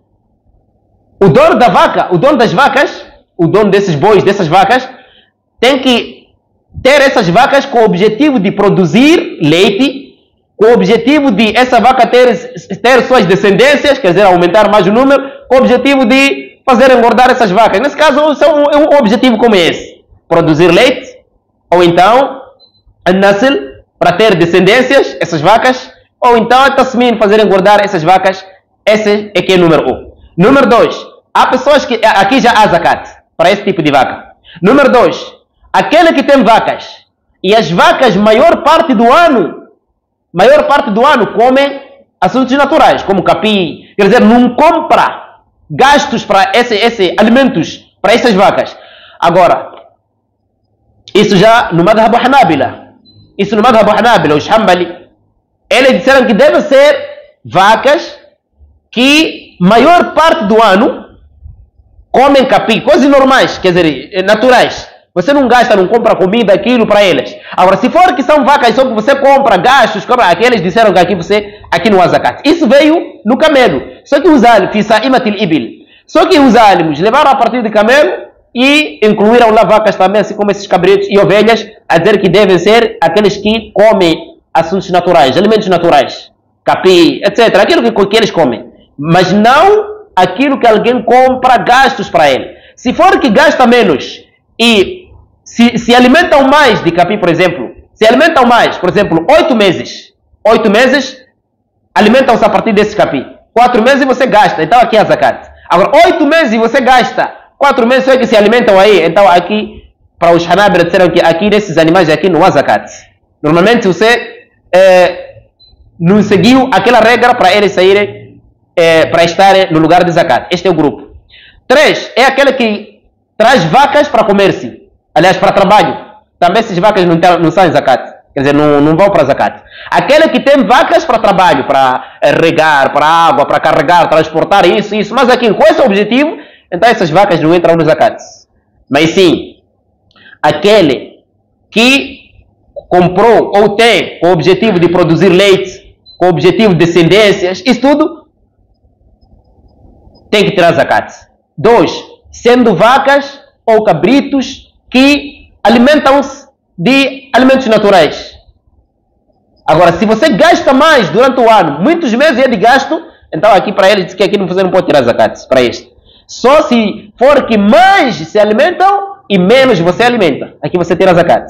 O dono da vaca, o dono das vacas, o dono desses bois, dessas vacas, tem que ter essas vacas com o objetivo de produzir leite, com o objetivo de essa vaca ter suas descendências, quer dizer, aumentar mais o número, com o objetivo de fazer engordar essas vacas. Nesse caso, é um objetivo como esse. Produzir leite, ou então a nasl, para ter descendências, essas vacas, ou então a tasmin, fazer engordar essas vacas. Esse é que é número 1. Número 2, há pessoas que, aqui já há zakat, para esse tipo de vaca. Número 2, aquele que tem vacas, e as vacas, maior parte do ano, comem assuntos naturais, como capim, quer dizer, não compra gastos para esse alimentos para essas vacas. Agora, isso já no Madhab Hanabila. Isso no Madhab Hanabila, os Hanbali. Eles disseram que devem ser vacas que maior parte do ano comem capim, coisas normais, quer dizer, naturais. Você não gasta, não compra comida, aquilo para eles. Agora, se for que são vacas só que você compra gastos, aqueles disseram que aqui não há zakat. Isso veio no camelo. Só que os álimos levaram a partir de camelo e incluíram lá vacas também, assim como esses cabritos e ovelhas, a dizer que devem ser aqueles que comem assuntos naturais, alimentos naturais, capim, etc. Aquilo que eles comem. Mas não aquilo que alguém compra gastos para ele. Se for que gasta menos e se alimentam mais de capim, por exemplo, se alimentam mais, por exemplo, 8 meses alimentam-se a partir desse capim. 4 meses você gasta, então aqui é a zakat. Agora, 8 meses você gasta, 4 meses é que se alimentam aí, então aqui, para os Hanabila disseram que aqui nesses animais aqui não há zakat. Normalmente você não seguiu aquela regra para eles saírem, para estarem no lugar de zakat. Este é o grupo. 3, é aquele que traz vacas para comércio, aliás, para trabalho. Também essas vacas não são zakat, quer dizer, não vão para zakat. Aquele que tem vacas para trabalho, para regar, para água, para carregar, transportar, isso, mas aqui com esse objetivo, então essas vacas não entram no zakat. Mas sim, aquele que comprou ou tem com o objetivo de produzir leite, com o objetivo de descendências, isso tudo tem que tirar zakat. 2, sendo vacas ou cabritos que alimentam-se de alimentos naturais. Agora, se você gasta mais durante o ano, muitos meses é de gasto, então aqui para eles que aqui você não pode tirar zakat para este. Só se for que mais se alimentam e menos você alimenta, aqui você tira zakat.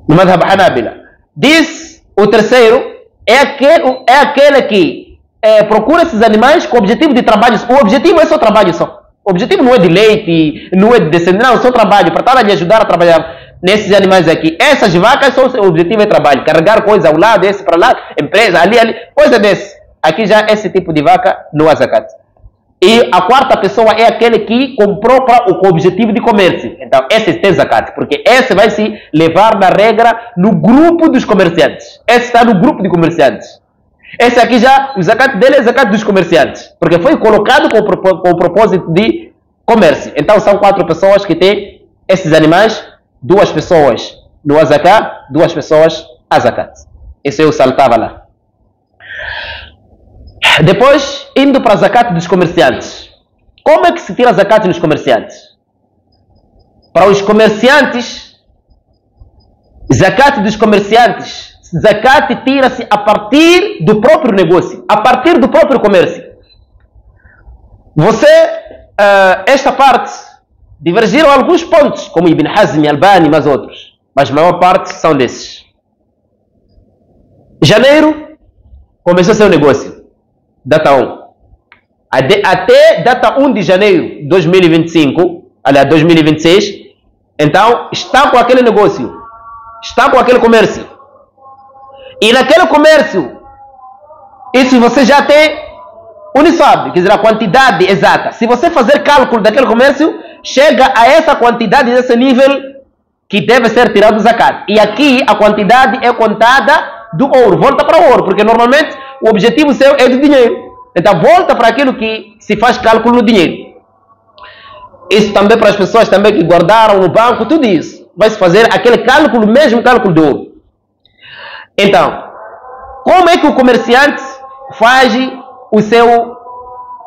No Madhab Hanabila. Diz o terceiro, é aquele que procura esses animais com o objetivo de trabalho. O objetivo é só trabalho só. O objetivo não é de leite, não é de descendência, não, é só trabalho, para estar a lhe ajudar a trabalhar nesses animais aqui. Essas vacas, o objetivo é trabalho, carregar coisa ao lado, esse para lá, empresa, ali, coisa desse. Aqui já esse tipo de vaca não há zakat. E a quarta pessoa é aquele que comprou com o objetivo de comércio. Então, esse tem zakat, porque esse vai se levar na regra no grupo dos comerciantes. Esse está no grupo de comerciantes. Esse aqui já, o zakat dele é zakat dos comerciantes, porque foi colocado com o propósito de comércio. Então, são 4 pessoas que têm esses animais, 2 pessoas no zakat, 2 pessoas a zakat. Esse eu saltava lá. Depois, indo para a zakat dos comerciantes. Como é que se tira a zakat nos comerciantes? Para os comerciantes, zakat dos comerciantes, zakat tira-se a partir do próprio negócio, a partir do próprio comércio. Esta parte, divergiram alguns pontos, como Ibn Hazm, Albani e mais outros, mas a maior parte são desses. Janeiro, começou seu negócio, data 1. Até data 1 de janeiro de 2025, aliás, 2026, então está com aquele negócio, está com aquele comércio. E naquele comércio, isso você já tem o nisab, quer dizer, a quantidade exata. Se você fazer cálculo daquele comércio, chega a essa quantidade, desse nível que deve ser tirado do zakat. E aqui a quantidade é contada do ouro, volta para o ouro, porque normalmente o objetivo seu é do dinheiro. Então volta para aquilo que se faz cálculo no dinheiro. Isso também para as pessoas também que guardaram no banco, tudo isso. Vai se fazer aquele cálculo, mesmo cálculo do ouro. Então, como é que o comerciante faz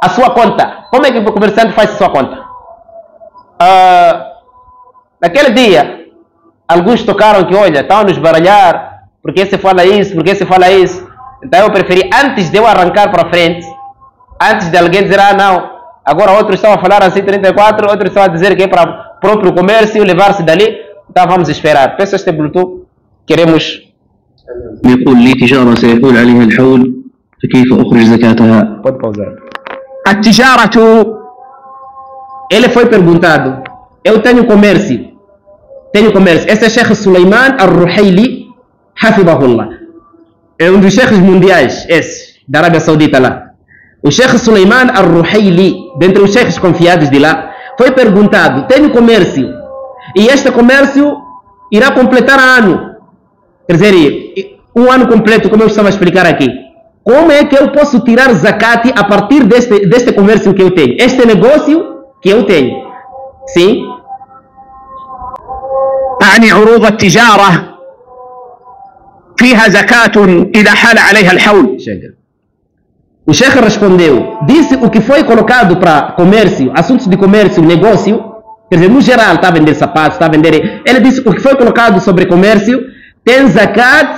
a sua conta? Como é que o comerciante faz a sua conta? Naquele dia, alguns tocaram que, olha, estão a nos baralhar, porque se fala isso, porque se fala isso. Então eu preferi, antes de eu arrancar para frente, antes de alguém dizer, não, agora outros estão a falar assim 34, outros estão a dizer que é para o próprio comércio, levar-se dali, então vamos esperar. Peço este Bluetooth, queremos... يقول لي تجارة سيحول عليها الحول فكيف أخرج زكاتها؟ Pode pausar. التجارة. Ele foi perguntado, eu tenho comércio. Esse é Sheikh Sulaiman Al-Ruhaili, Hafidahullah. É um dos sheikhs mundiais, esse, da Arábia Saudita lá. O Sheikh Sulaiman Al-Ruhaili, dentre os sheikhs confiados de lá, foi perguntado, tenho comércio, e este comércio irá completar ano. Quer dizer, um ano completo, como eu estava a explicar aqui. Como é que eu posso tirar zakat a partir deste comércio que eu tenho? Este negócio que eu tenho. Sim? أعني عروض التجارة فيها زكاة إذا حال عليها الحول. Chega. O Sheikh respondeu, disse o que foi colocado para comércio, assuntos de comércio, negócio, quer dizer, no geral, está a vender sapatos, está a vender... Ele disse o que foi colocado sobre comércio, tem zakat,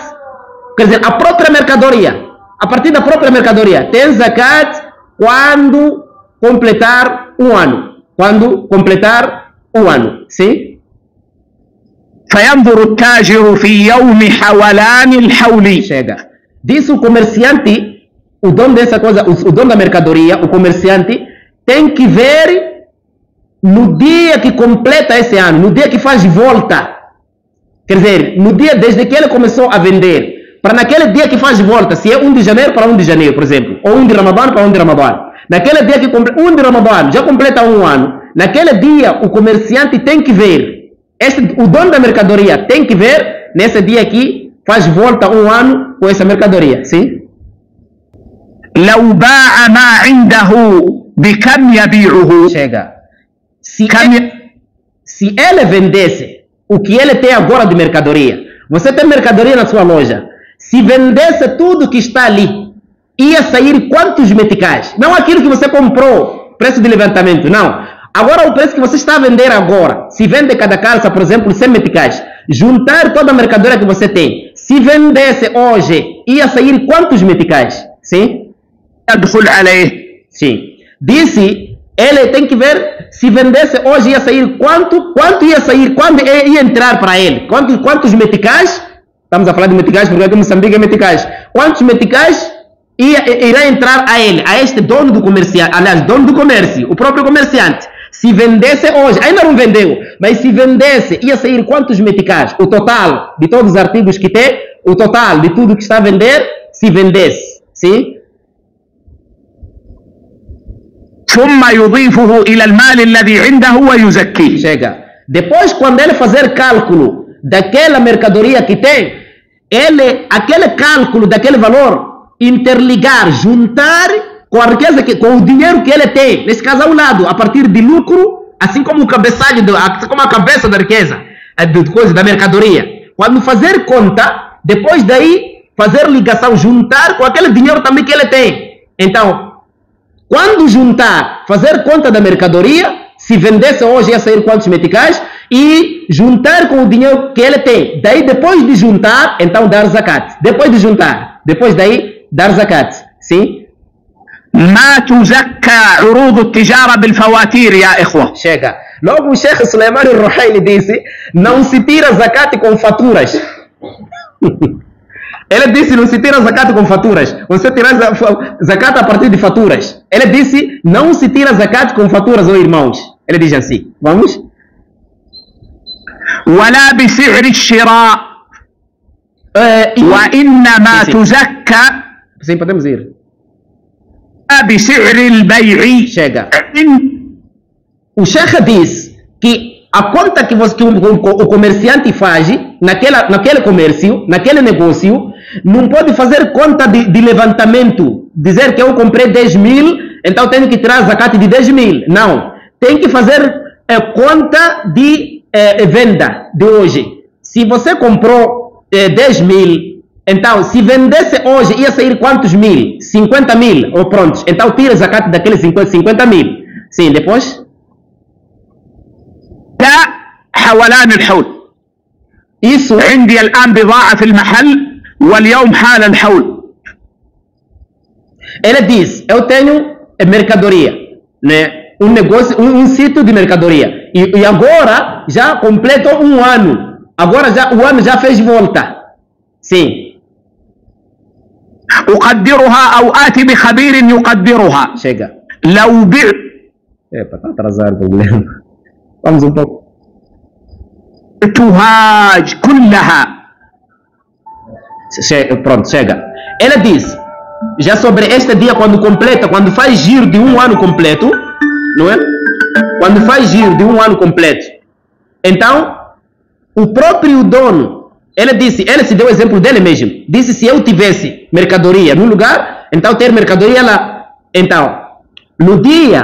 quer dizer, a própria mercadoria, a partir da própria mercadoria, tem zakat quando completar um ano. Quando completar um ano, sim? فينظر التاجر في يوم حولان الحول. Chega. Diz o comerciante, o dono dessa coisa, o dono da mercadoria, o comerciante, tem que ver no dia que completa esse ano, no dia que faz volta. Quer dizer, no dia desde que ele começou a vender, para naquele dia que faz volta, se é 1 de janeiro para 1 de janeiro, por exemplo, ou 1 de Ramadã para 1 de Ramadã. Naquele dia que 1 de Ramadã já completa um ano, naquele dia o comerciante tem que ver. O dono da mercadoria tem que ver nesse dia aqui, faz volta um ano com essa mercadoria, sim? لو باع ما عنده بكم يبيعه. Chega. Se ele vendesse o que ele tem agora de mercadoria, você tem mercadoria na sua loja, se vendesse tudo que está ali, ia sair quantos meticais? Não aquilo que você comprou, preço de levantamento, não. Agora o preço que você está a vender agora, se vende cada calça, por exemplo, 100 meticais, juntar toda a mercadoria que você tem, se vendesse hoje, ia sair quantos meticais? Sim? Sim. Disse, ele tem que ver, se vendesse hoje, ia sair quanto ia sair, quando ia entrar para ele, quantos meticais, estamos a falar de meticais, porque aqui em Moçambique é meticais, quantos meticais irá entrar a ele, a este dono do comércio, aliás, dono do comércio, o próprio comerciante. Se vendesse hoje, ainda não vendeu, mas se vendesse, ia sair quantos meticais? O total de todos os artigos que tem, o total de tudo que está a vender, se vendesse, sim? ثم يضيفه إلى المال الذي عنده ويزكيه. Chega. Depois, quando ele fazer cálculo daquela mercadoria que tem, aquele cálculo daquele valor, interligar, juntar com a riqueza, com o dinheiro que ele tem, nesse caso ao lado, a partir de lucro, assim como o cabeçalho, como a cabeça da riqueza, da mercadoria. Quando fazer conta, depois daí fazer ligação, juntar com aquele dinheiro também que ele tem. Então, Quando juntar, fazer conta da mercadoria, se vendesse hoje ia sair quantos meticais, e juntar com o dinheiro que ele tem. Daí depois de juntar, então dar zakat. Depois de juntar, depois daí dar zakat. Sim? ما تزكى عروض التجارة بالفواتير يا إخوة. Chega. Logo o Sheikh Suleiman al-Ruhaili disse, não se tira zakat com faturas. Ele disse, não se tira zakat com faturas. Você tira zakat a partir de faturas. Ele disse, não se tira zakat com faturas, oh irmãos. Ele diz assim, vamos? ولا بسعر الشراء وإنما تزكى. Sim, podemos ir. بسعر البيع. Chega. O Sheikh diz que a conta que o comerciante faz naquele comércio, naquele negócio, não pode fazer conta de levantamento, dizer que eu comprei 10 mil, então tenho que tirar zakat de 10 mil. Não, tem que fazer conta de venda de hoje. Se você comprou 10 mil, então se vendesse hoje ia sair quantos mil? 50 mil, ou pronto, então tira zakat daqueles 50 mil. Sim, depois? حولان الحول. Isso. عندي الآن بضاعة في المحل واليوم حال الحول. Ele diz, eu tenho mercadoria, né? Um negócio, um sítio de mercadoria. E agora já completou um ano. Agora já o ano já fez volta. Sim. أقدرها أو آتي بخبير يقدرها. Chega. لو بعت. Epa, está atrasado o problema. Vamos um pouco. تهاج كلها. Pronto, chega. Ele diz, já sobre este dia, quando completa, quando faz giro de um ano completo, não é? Quando faz giro de um ano completo, então, o próprio dono, ele se deu o exemplo dele mesmo, disse, se eu tivesse mercadoria num lugar, então ter mercadoria lá, então, no dia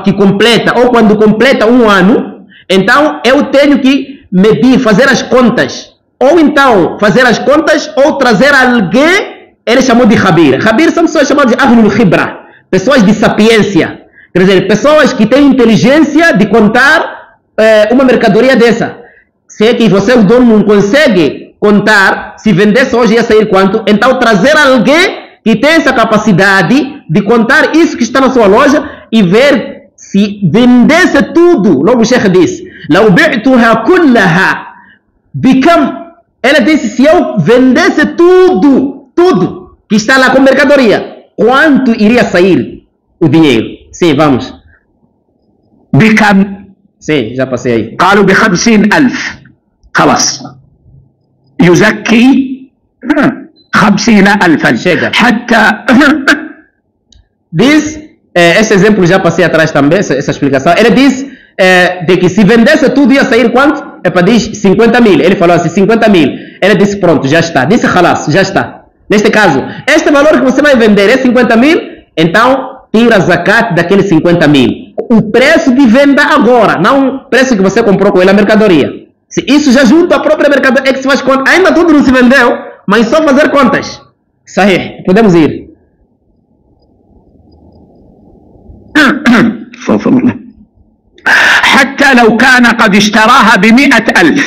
que completa, ou quando completa um ano, então eu tenho que medir, fazer as contas, ou então fazer as contas, ou trazer alguém, ele chamou de Khabir. Khabir são pessoas chamadas de Ahlul Khibra, pessoas de sapiência, quer dizer, pessoas que têm inteligência de contar uma mercadoria dessa. Se é que você, o dono, não consegue contar, se vendesse hoje ia sair quanto, então trazer alguém que tem essa capacidade de contar isso que está na sua loja e ver se vendesse tudo. Logo o Sheikh disse, لو بعتها كلها بكم. Ele disse, se eu vendesse tudo que está lá com mercadoria, quanto iria sair o dinheiro? Sim, vamos. بكم. Sim, já passei aí. قالوا ب50,000. خلاص يزكي 50,000 Chega. حتى. Diz, esse exemplo já passei atrás também, essa explicação. Ele diz de que se vendesse tudo ia sair quanto? Diz 50 mil. Ele falou assim, 50 mil. Ele disse, pronto, já está. Disse, khalas, já está. Neste caso, este valor que você vai vender é 50 mil, então tira zakat daqueles 50 mil. O preço de venda agora, não o preço que você comprou com ele a mercadoria. Se isso já junto à própria mercadoria, é que se faz conta. Ainda tudo não se vendeu, mas só fazer contas. Sahih, podemos ir. حتى لو كان قد اشتراها ب100,000.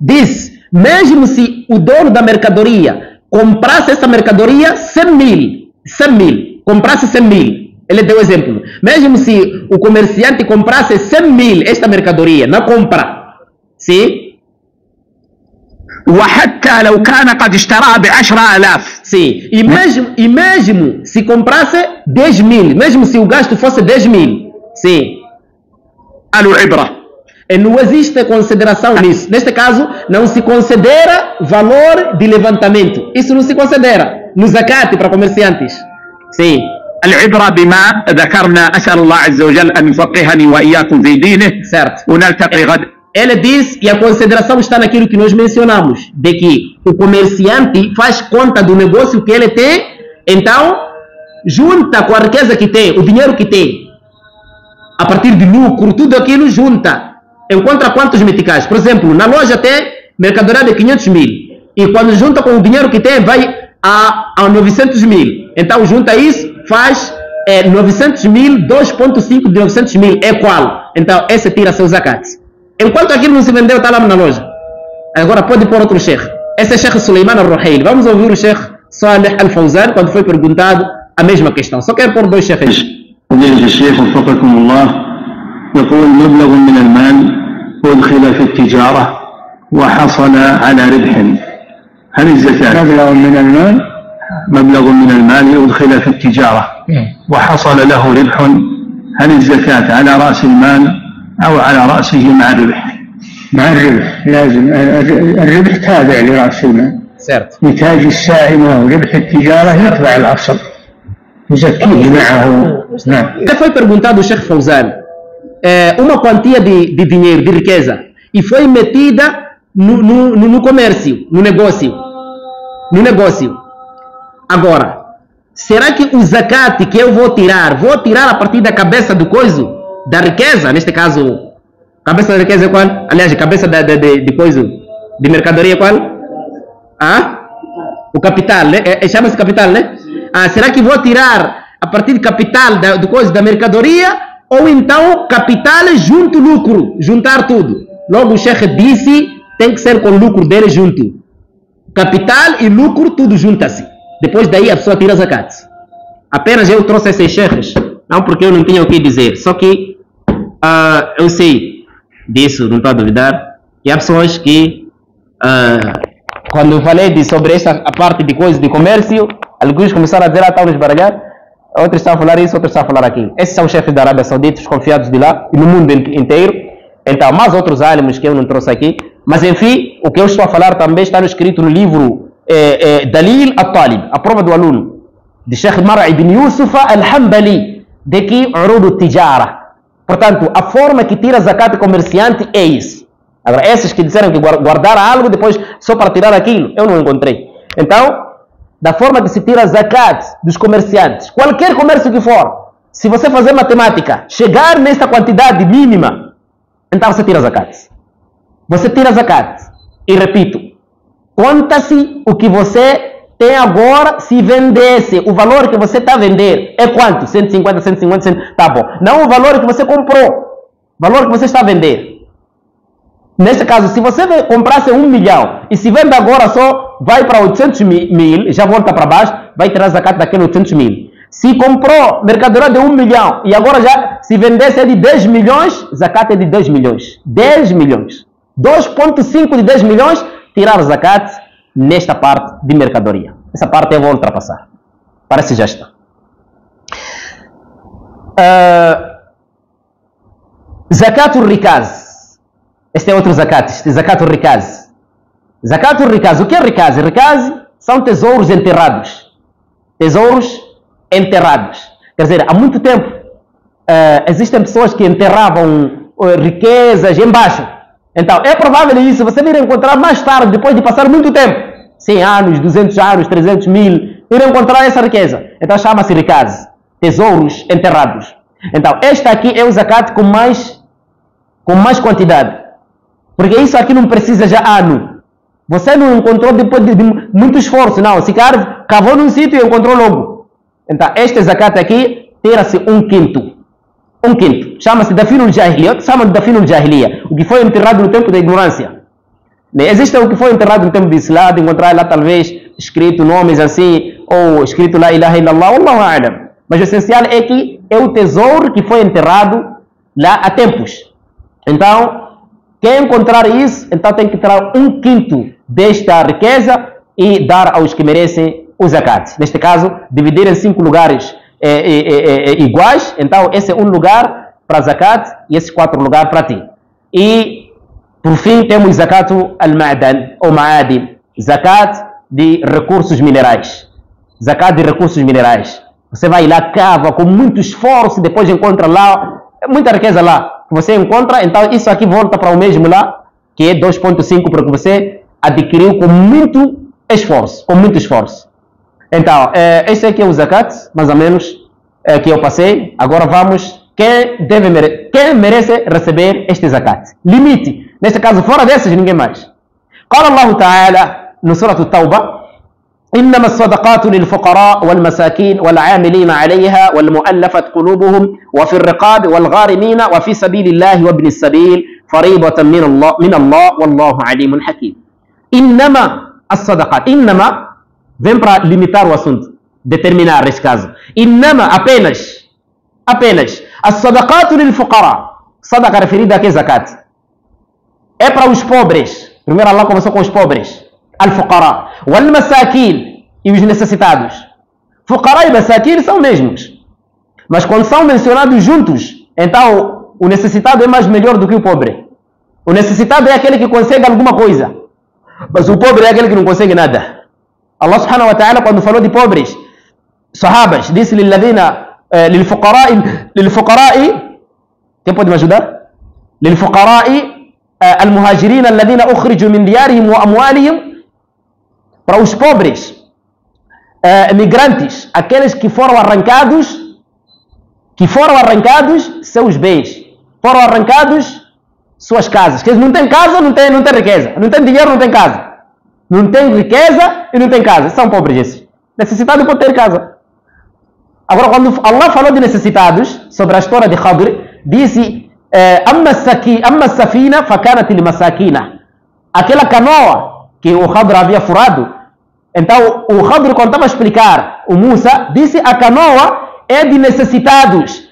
Diz, mesmo se o dono da mercadoria comprasse essa mercadoria 100 mil, comprasse 100 mil, ele deu exemplo, mesmo se o comerciante comprasse 100 mil esta mercadoria, na compra, sim? وحتى لو كان قد اشتراها ب10,000. Sim, e mesmo se comprasse 10 mil, mesmo se o gasto fosse 10 mil, sim. العبرة. Não existe consideração nisso. Neste caso, não se considera valor de levantamento. Isso não se considera no zakat para comerciantes. Sim. العبرة بما ذكرنا. أسأل الله عز وجل أن يفقهني وإياكم في دينه. Certo. ونلتقي غدا. Ele diz, e a consideração está naquilo que nós mencionamos, de que o comerciante faz conta do negócio que ele tem, então junta com a riqueza que tem, o dinheiro que tem, a partir de lucro, tudo aquilo junta, encontra quantos meticais. Por exemplo, na loja tem mercadoria de 500 mil, e quando junta com o dinheiro que tem, vai a 900 mil. Então junta isso, faz é 900 mil, 2,5 de 900 mil é qual? Então, esse tira seu zakat. Enquanto aquilo não se vendeu, está lá na loja. Agora pode pôr outro sheikh. Esse é Sheikh Suleiman Al-Ruhaili. Vamos ouvir o Sheikh Saleh Al-Fawzan quando foi perguntado a mesma questão. Só quero pôr dois sheikhs. فضيلة الشيخ وفقكم الله، يقول مبلغ من المال أدخل في التجارة وحصل على ربح، هل الزكاة؟ مبلغ من المال أدخل في التجارة وحصل له ربح، هل الزكاة على رأس المال أو على رأسه مع الربح؟ مع الربح، لازم الربح تابع لرأس المال. نتاج الساهم وربح التجارة يتبع الأصل، يزكيه معه. نعم. Foi perguntado ao Sheikh Fawzan uma quantia de dinheiro, de riqueza, e foi metida no comércio, no negócio. Agora, será que o zakat que eu vou tirar a partir da cabeça do coiso, da riqueza, neste caso, cabeça da riqueza é qual? Aliás, cabeça de coiso, de mercadoria é qual? O capital, né? Chama-se capital, né? Será que vou tirar a partir do capital do coiso da mercadoria, ou então capital junto lucro, juntar tudo? Logo o Sheikh disse, tem que ser com o lucro dele junto. Capital e lucro, tudo junta-se. Depois daí a pessoa tira zakat. Apenas eu trouxe esses sheikhs, não porque eu não tinha o que dizer, só que eu sei disso, não estou a duvidar, que há pessoas que quando eu falei sobre esta parte de coisas de comércio, alguns começaram a dizer, estão a esbaralhar, outros estão a falar isso, outros estão a falar aquilo. Esses são os chefes da Arábia Saudita, os confiados de lá e no mundo inteiro. Então, mais outros álamos que eu não trouxe aqui, mas enfim, o que eu estou a falar também está escrito no livro Dalil At-Talib, a prova do aluno, de Sheikh Mar'a ibn Yusuf Al-Hanbali, de que Urud Tijara. Portanto, a forma que tira zakat comerciante é isso. Agora, esses que disseram que guardaram algo depois só para tirar aquilo, eu não encontrei. Então, da forma que se tira zakat dos comerciantes, qualquer comércio que for, se você fazer matemática, chegar nesta quantidade mínima, então você tira zakat. Você tira zakat. E repito, conta-se o que você tem agora. Se vendesse, o valor que você está a vender é quanto? 150, 150, 100, tá bom. Não o valor que você comprou, o valor que você está a vender. Neste caso, se você comprasse 1 milhão e se vende agora só vai para 800 mil, já volta para baixo, vai tirar zakat daquele 800 mil. Se comprou mercadoria de 1 milhão e agora já se vendesse é de 10 milhões, zakat é de 10 milhões. 10 milhões. 2,5 de 10 milhões, tirar zakat nesta parte de mercadoria. Essa parte eu vou ultrapassar. Parece que já está. Zakatul Rikaz. Este é outro zakat, Zakatul Rikaz. Zakatul Rikaz, o que é Rikaz? Rikaz são tesouros enterrados. Tesouros enterrados. Quer dizer, há muito tempo existem pessoas que enterravam riquezas embaixo. Então, é provável isso, você vir encontrar mais tarde, depois de passar muito tempo, 100 anos, 200 anos, 300 mil, ir encontrar essa riqueza. Então, chama-se Rikaz, tesouros enterrados. Então, este aqui é o zakat com mais quantidade. Porque isso aqui não precisa já ano. Você não encontrou depois de muito esforço, não. Se cavou num sítio e encontrou logo. Então, este zakat aqui, tira-se 1/5. 1/5. Chama-se Dafinul Jahiliya. Outros chamam de Dafinul Jahiliya. O que foi enterrado no tempo da ignorância. Existe o que foi enterrado no tempo do Islã, de encontrar lá talvez escrito nomes assim, ou escrito La ilaha illallah, Allahu a'lam. Mas o essencial é que é o tesouro que foi enterrado lá há tempos. Então, quem encontrar isso, então tem que tirar 1/5 desta riqueza e dar aos que merecem o zakat. Neste caso, dividir em 5 lugares iguais. Então, esse é um lugar para zakat e esses 4 lugares para ti. E, por fim, temos zakat al-ma'dan ou ma'adin. Zakat de recursos minerais. Zakat de recursos minerais. Você vai lá, cava com muito esforço, depois encontra lá, muita riqueza lá. Você encontra, então isso aqui volta para o mesmo lá, que é 2,5, porque você adquiriu com muito esforço, Então, esse aqui é o zakat, mais ou menos, que eu passei. Agora vamos, quem merece receber este zakat? Limite, neste caso, fora desses, ninguém mais. Qala Allah Ta'ala, no Surah At-Tawbah, إنما الصدقات للفقراء والمساكين والعاملين عليها والمؤلفة قلوبهم وفي الرقاب والغارمين وفي سبيل الله وابن السبيل فريضة من الله والله عليم حكيم. إنما الصدقات, إنما vem para limitar o assunto, determinar neste caso. إنما apenas الصدقات للفقراء, sadaqa referida a que zakat? É para os pobres. Primeiro Allah começou com os pobres. Al-Fuqara. Wal-Masakin. E os necessitados. Fuqara e Masakin são mesmos. Mas quando são mencionados juntos, então o necessitado é mais melhor do que o pobre. O necessitado é aquele que consegue alguma coisa. Mas o pobre é aquele que não consegue nada. Allah subhanahu wa ta'ala, quando falou de pobres, sahabas, disse lil-fuqara'i, quem pode me ajudar? Lil-fuqara'i al-muhajirin alladhina ukhriju min diyarihim wa amwalihim, para os pobres migrantes, aqueles que foram arrancados seus bens, foram arrancados suas casas. Que não tem casa, não tem riqueza, não tem dinheiro, não tem casa, não tem riqueza e não tem casa. São pobres esses. Necessitado pode ter casa. Agora, quando Allah falou de necessitados, sobre a história de Khadr, disse amma safina fakanat limasakina, aquela canoa que o Khadr havia furado. Então o Khadr, quando estava a explicar o Musa, disse a canoa é de necessitados.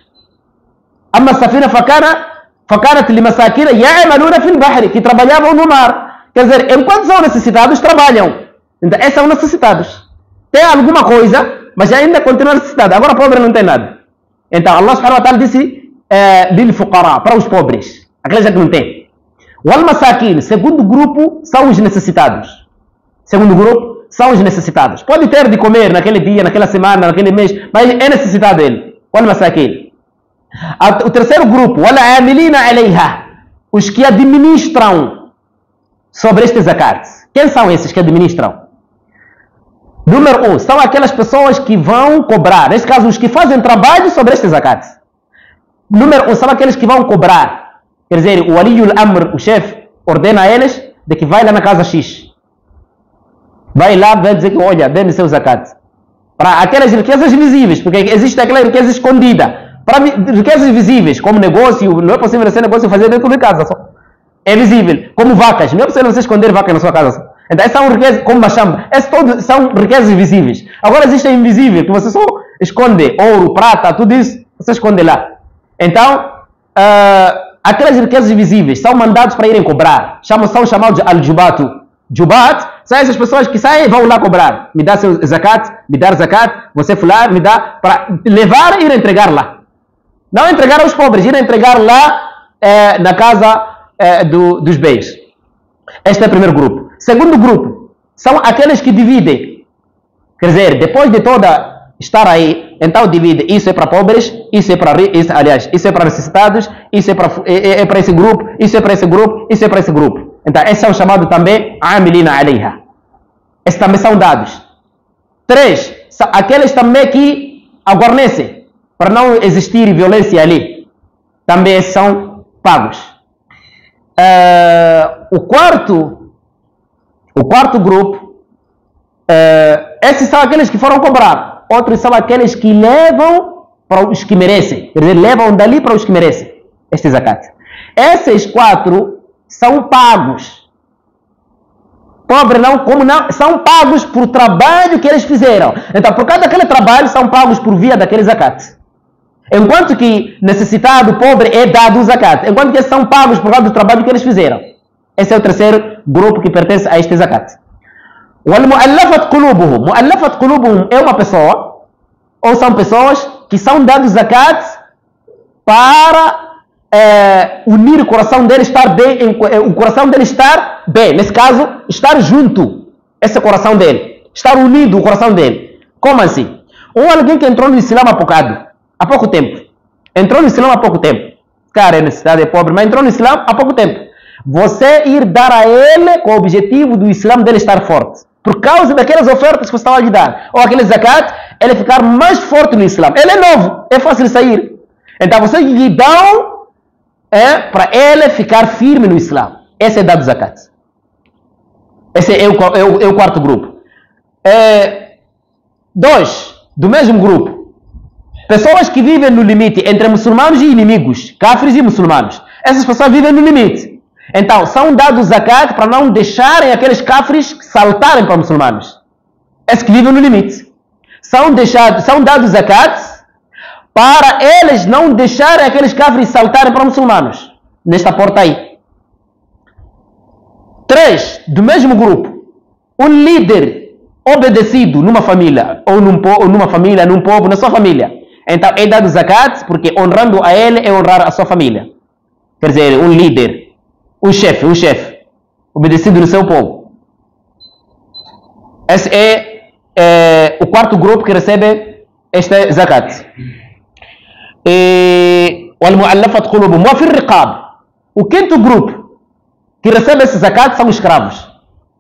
Amma safina fakanat limasakina ya'maluna fil bahri, que trabalhavam no mar. Quer dizer, enquanto são necessitados, trabalham. Então esses são necessitados. Tem alguma coisa, mas ainda continua necessitado. Agora pobre não tem nada. Então Allah subhanahu wa ta'ala disse lil fuqara, para os pobres, aqueles que não têm. Wal masakin, segundo grupo, são os necessitados. Segundo grupo são os necessitados. Pode ter de comer naquele dia, naquela semana, naquele mês, mas é necessidade dele. Wal masakin. O terceiro grupo, wal amilina alayha, os que administram sobre estes zakats. Quem são esses que administram? Número 1, são aquelas pessoas que vão cobrar, neste caso os que fazem trabalho sobre estes zakats. Número 1, são aqueles que vão cobrar. Quer dizer, o Waliyul Amr, o chefe, ordena a eles de que vai lá na casa X. Vai lá, vai dizer que, olha, dê-me seu zakat. Para aquelas riquezas visíveis, porque existe aquela riqueza escondida. Para riquezas visíveis, como negócio, não é possível ser negócio fazer dentro de casa só. É visível. Como vacas, não é possível você esconder vacas na sua casa só. Então, essas são riquezas, como machamba, essas todas são riquezas visíveis. Agora existem invisíveis, que você só esconde, ouro, prata, tudo isso, você esconde lá. Então, aquelas riquezas visíveis são mandados para irem cobrar. São chamados de al-jubatu. Jubat são essas pessoas que saem e vão lá cobrar. Me dá seu zakat, me dá zakat, você fular, me dá, para levar e ir entregar lá. Não entregar aos pobres, ir entregar lá na casa dos bens. Este é o primeiro grupo. Segundo grupo, são aqueles que dividem. Quer dizer, depois de toda estar aí, então divide. Isso é para pobres, isso é para ricos, aliás, isso é para necessitados, isso é para esse grupo, isso é para esse grupo, isso é para esse grupo. Então, esses são chamados também amilina alayha. Esses também são dados. 3, são aqueles também que aguarnecem, para não existir violência ali. Também esses são pagos. O quarto grupo, esses são aqueles que foram cobrar. Outros são aqueles que levam para os que merecem. Quer dizer, levam dali para os que merecem. Este zakat. Esses 4 são pagos. Pobre não, como não, são pagos por trabalho que eles fizeram. Então, por causa daquele trabalho, são pagos por via daquele zakat. Enquanto que necessitado, pobre, é dado o zakat. Enquanto que eles são pagos por causa do trabalho que eles fizeram. Esse é o terceiro grupo que pertence a este zakat. Wal-mu'allafat qulubuhum. Mu'allafat qulubuhum é uma pessoa, ou são pessoas que são dados zakat para unir o coração dele, estar bem, o coração dele estar bem, nesse caso, estar junto, esse coração dele, estar unido o coração dele. Como assim? Alguém que entrou no Islã há pouco tempo, entrou no Islã há pouco tempo, cara, é necessidade, é pobre, mas entrou no Islã há pouco tempo, você ir dar a ele com o objetivo do Islã dele estar forte, por causa daquelas ofertas que você estava a lhe dar, ou aquele zakat, ele ficar mais forte no Islã. Ele é novo, é fácil de sair, então você lhe dá para ele ficar firme no Islã. Esse é dado zakat. Esse é o quarto grupo. Dois, do mesmo grupo. Pessoas que vivem no limite entre muçulmanos e inimigos, cáfiros e muçulmanos. Essas pessoas vivem no limite. Então, são dados zakat para não deixarem aqueles cáfiros saltarem para muçulmanos. Esses que vivem no limite. São dados zakat para eles não deixarem aqueles cáfiros saltarem para muçulmanos. Nesta porta aí. 3, do mesmo grupo. Um líder obedecido numa família, ou numa família, num povo, na sua família. Então, é dado zakat, porque honrando a ele é honrar a sua família. Quer dizer, um líder, um chefe, obedecido no seu povo. Esse é o quarto grupo que recebe este zakat. وَالْمُعَلَّفَةُ قُلُوبُهُمْ وَفِي الرِّقَابِ. O quinto grupo que recebe esse zakat são escravos.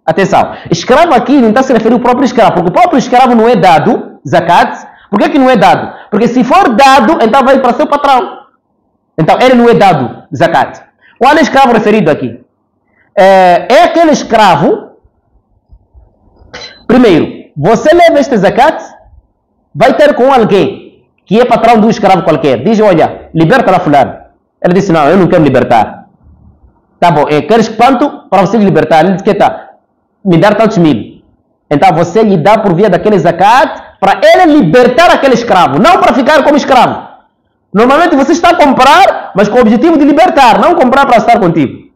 Atenção, escravo aqui não está se referindo ao próprio escravo, porque o próprio escravo não é dado zakat. Por que não é dado? Porque se for dado, então vai para seu patrão. Então ele não é dado zakat. Qual é o escravo referido aqui? É aquele escravo. Primeiro, você leva este zakat, vai ter com alguém que é patrão de um escravo qualquer. Diz, olha, liberta lá fulano. Ele disse, não, eu não quero libertar. Tá bom, queres quanto para você libertar? Ele disse, que tá, me dar tantos mil. Então você lhe dá por via daquele zakat para ele libertar aquele escravo, não para ficar como escravo. Normalmente você está a comprar, mas com o objetivo de libertar, não comprar para estar contigo.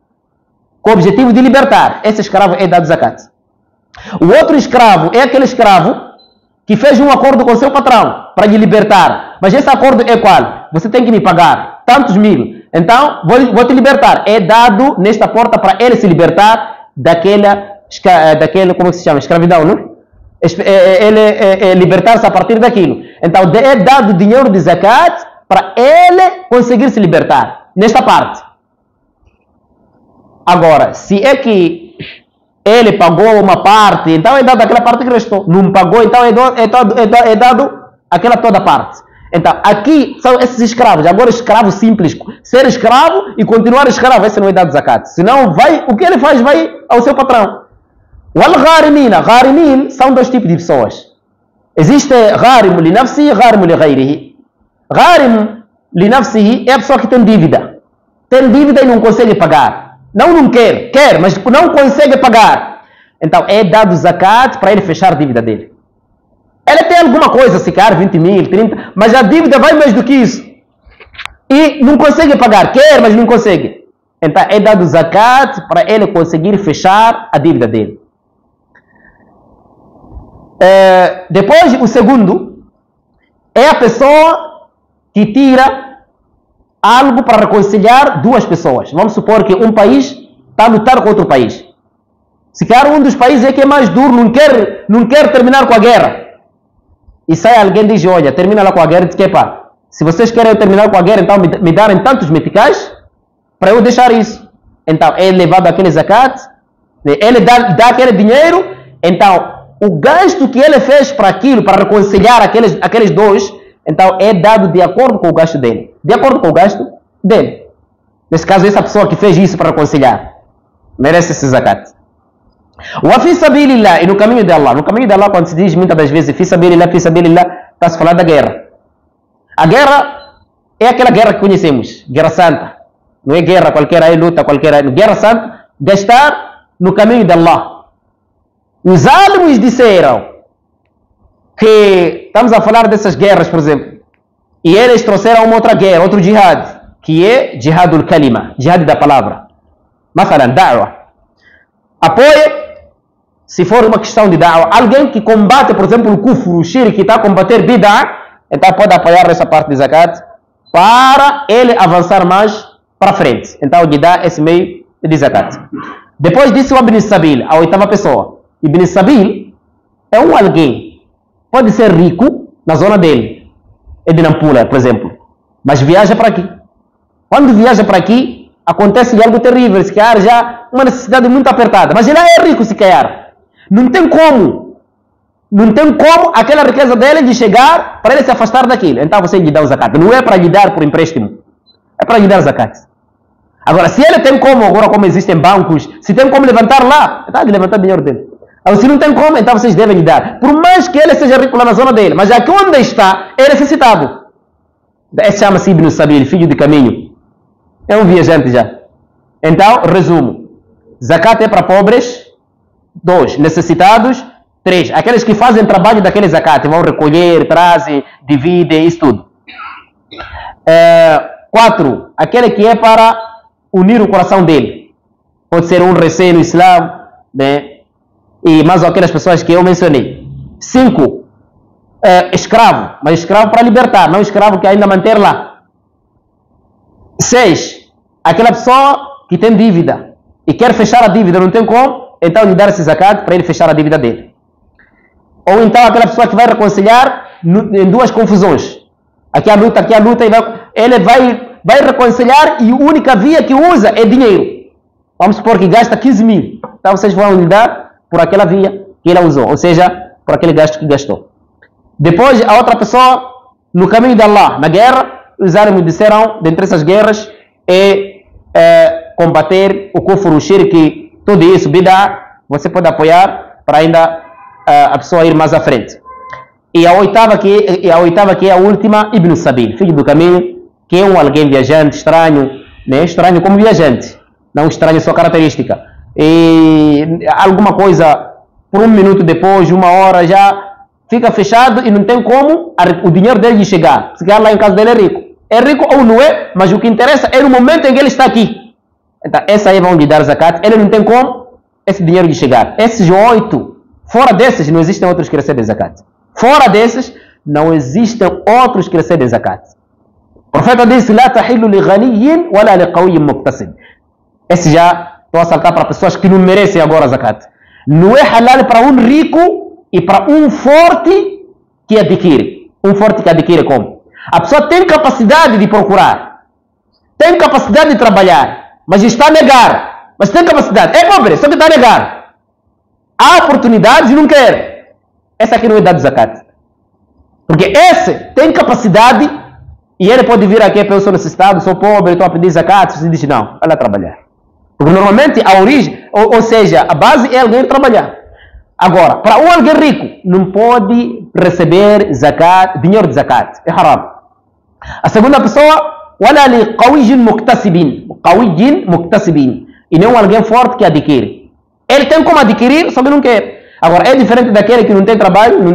Com o objetivo de libertar. Esse escravo é dado zakat. O outro escravo é aquele escravo que fez um acordo com seu patrão para lhe libertar. Mas esse acordo é qual? Você tem que me pagar tantos mil. Então, vou te libertar. É dado nesta porta para ele se libertar daquela como se chama? Escravidão, não? Ele libertar-se a partir daquilo. Então, é dado dinheiro de zakat para ele conseguir se libertar. Nesta parte. Agora, se é que ele pagou uma parte, então é dado aquela parte que restou. Não pagou, então é dado aquela toda parte. Então, aqui são esses escravos. Agora, escravo simples. Ser escravo e continuar escravo. Esse não é dado zakat. Senão, o que ele faz vai ao seu patrão. Wal-gharimina. Gharimin são dois tipos de pessoas. Existe gharimu li nafsihi e gharimu li ghayrihi. Gharim li nafsihi é a pessoa que tem dívida. Tem dívida e não consegue pagar. Não quer, mas não consegue pagar. Então, é dado zakat para ele fechar a dívida dele. Ele tem alguma coisa, se quer 20 mil, 30, mas a dívida vai mais do que isso. E não consegue pagar, quer, mas não consegue. Então, é dado zakat para ele conseguir fechar a dívida dele. Depois, o segundo, é a pessoa que tira algo para reconciliar duas pessoas. Vamos supor que um país está a lutar com outro país. Se calhar um dos países é que é mais duro, não quer terminar com a guerra. E sai alguém e diz, olha, termina lá com a guerra. Diz que, pá, se vocês querem terminar com a guerra, então me darem tantos meticais para eu deixar isso. Então, é levado aquele zakat, ele dá aquele dinheiro, então, o gasto que ele fez para aquilo, para reconciliar aqueles dois, então, é dado de acordo com o gasto dele. De acordo com o gasto dele. Nesse caso, essa pessoa que fez isso para reconciliar, merece esse zakat. Wa fi sabilillah, e no caminho de Allah. No caminho de Allah, quando se diz muitas das vezes fi sabilillah, está se falando da guerra. A guerra é aquela guerra que conhecemos, guerra santa. Não é guerra qualquer aí, luta qualquer aí. Guerra santa, gastar no caminho de Allah. Os álbuns disseram que estamos a falar dessas guerras, por exemplo, e eles trouxeram uma outra guerra, outro jihad, que é jihadul kalima, jihad da palavra. Masalan, da'wa. Apoie, se for uma questão de da'wa, alguém que combate, por exemplo, o kufru, o shirk, que está a combater bid'ah, então pode apoiar essa parte de zakat para ele avançar mais para frente. Então, lhe dá esse meio de zakat. Depois disso, o Ibn Sabil, a oitava pessoa. Ibn Sabil é um alguém, pode ser rico na zona dele, é de Nampula, por exemplo, mas viaja para aqui. Quando viaja para aqui, acontece algo terrível, se calhar já uma necessidade muito apertada, mas ele é rico se calhar. Não tem como aquela riqueza dele de chegar para ele se afastar daquilo. Então você lhe dá o zakat. Não é para lhe dar por empréstimo, é para lhe dar zakat. Agora, se ele tem como, agora como existem bancos, se tem como levantar lá, está de levantar dinheiro dele. Se não tem como, então vocês devem lhe dar. Por mais que ele seja rico lá na zona dele, mas aqui onde está, é necessitado. Esse chama-se Ibn Sabil, filho de caminho. É um viajante já. Então, resumo. Zakat é para pobres. 2. Necessitados. 3. Aqueles que fazem trabalho daquele zakat. Vão recolher, trazem, dividem, isso tudo. 4. Aquele que é para unir o coração dele. Pode ser um recém no Islã, né? E mais aquelas pessoas que eu mencionei. 5. Escravo, mas escravo para libertar, não escravo que ainda manter lá. 6. Aquela pessoa que tem dívida e quer fechar a dívida, não tem como, então lhe dar esse zakat para ele fechar a dívida dele. Ou então aquela pessoa que vai reconciliar em duas confusões. Aqui a luta, e ele vai reconciliar e a única via que usa é dinheiro. Vamos supor que gasta 15 mil. Então vocês vão lhe dar por aquela via que ele usou, ou seja, por aquele gasto que gastou. Depois, a outra pessoa, no caminho de Allah, na guerra, os árabes disseram, dentre essas guerras, combater o kufr, o shirk, tudo isso, bid'ah, você pode apoiar para ainda a pessoa ir mais à frente. E a oitava que é a última, Ibn Sabil, filho do caminho, que é alguém viajante, estranho, né? Estranho como viajante, não estranho sua característica. E alguma coisa, por um minuto depois, 1 hora, já fica fechado e não tem como o dinheiro dele chegar. Se calhar lá em casa dele é rico. É rico ou não é, mas o que interessa é no momento em que ele está aqui. Então, essa aí vão lhe dar zakat. Ele não tem como esse dinheiro lhe chegar. Esses 8, fora desses, não existem outros que recebem zakat. Fora desses, não existem outros que recebem zakat. O profeta disse, La tahillu li ghaniyin wala li qawiyyin muqtasid. Esse já estou a saltar para pessoas que não merecem agora zakat. Não é halal para um rico e para um forte que adquire. Um forte que adquire como? A pessoa tem capacidade de procurar, tem capacidade de trabalhar, mas está a negar. Mas tem capacidade, é pobre, só que está a negar. Há oportunidades e não quer. Esse aqui não é dado zakat. Porque esse tem capacidade e ele pode vir aqui, eu sou necessitado, sou pobre, estou a pedir zakat. Você diz não, vai lá trabalhar. Porque normalmente a origem, ou seja, a base é alguém trabalhar. Agora, para alguém rico, não pode receber zakat, dinheiro de zakat. É haram. A segunda pessoa, wala li qawiyyin muktasibin. E não alguém forte que adquire. Ele tem como adquirir, só que não quer. Agora, é diferente daquele que não tem trabalho, não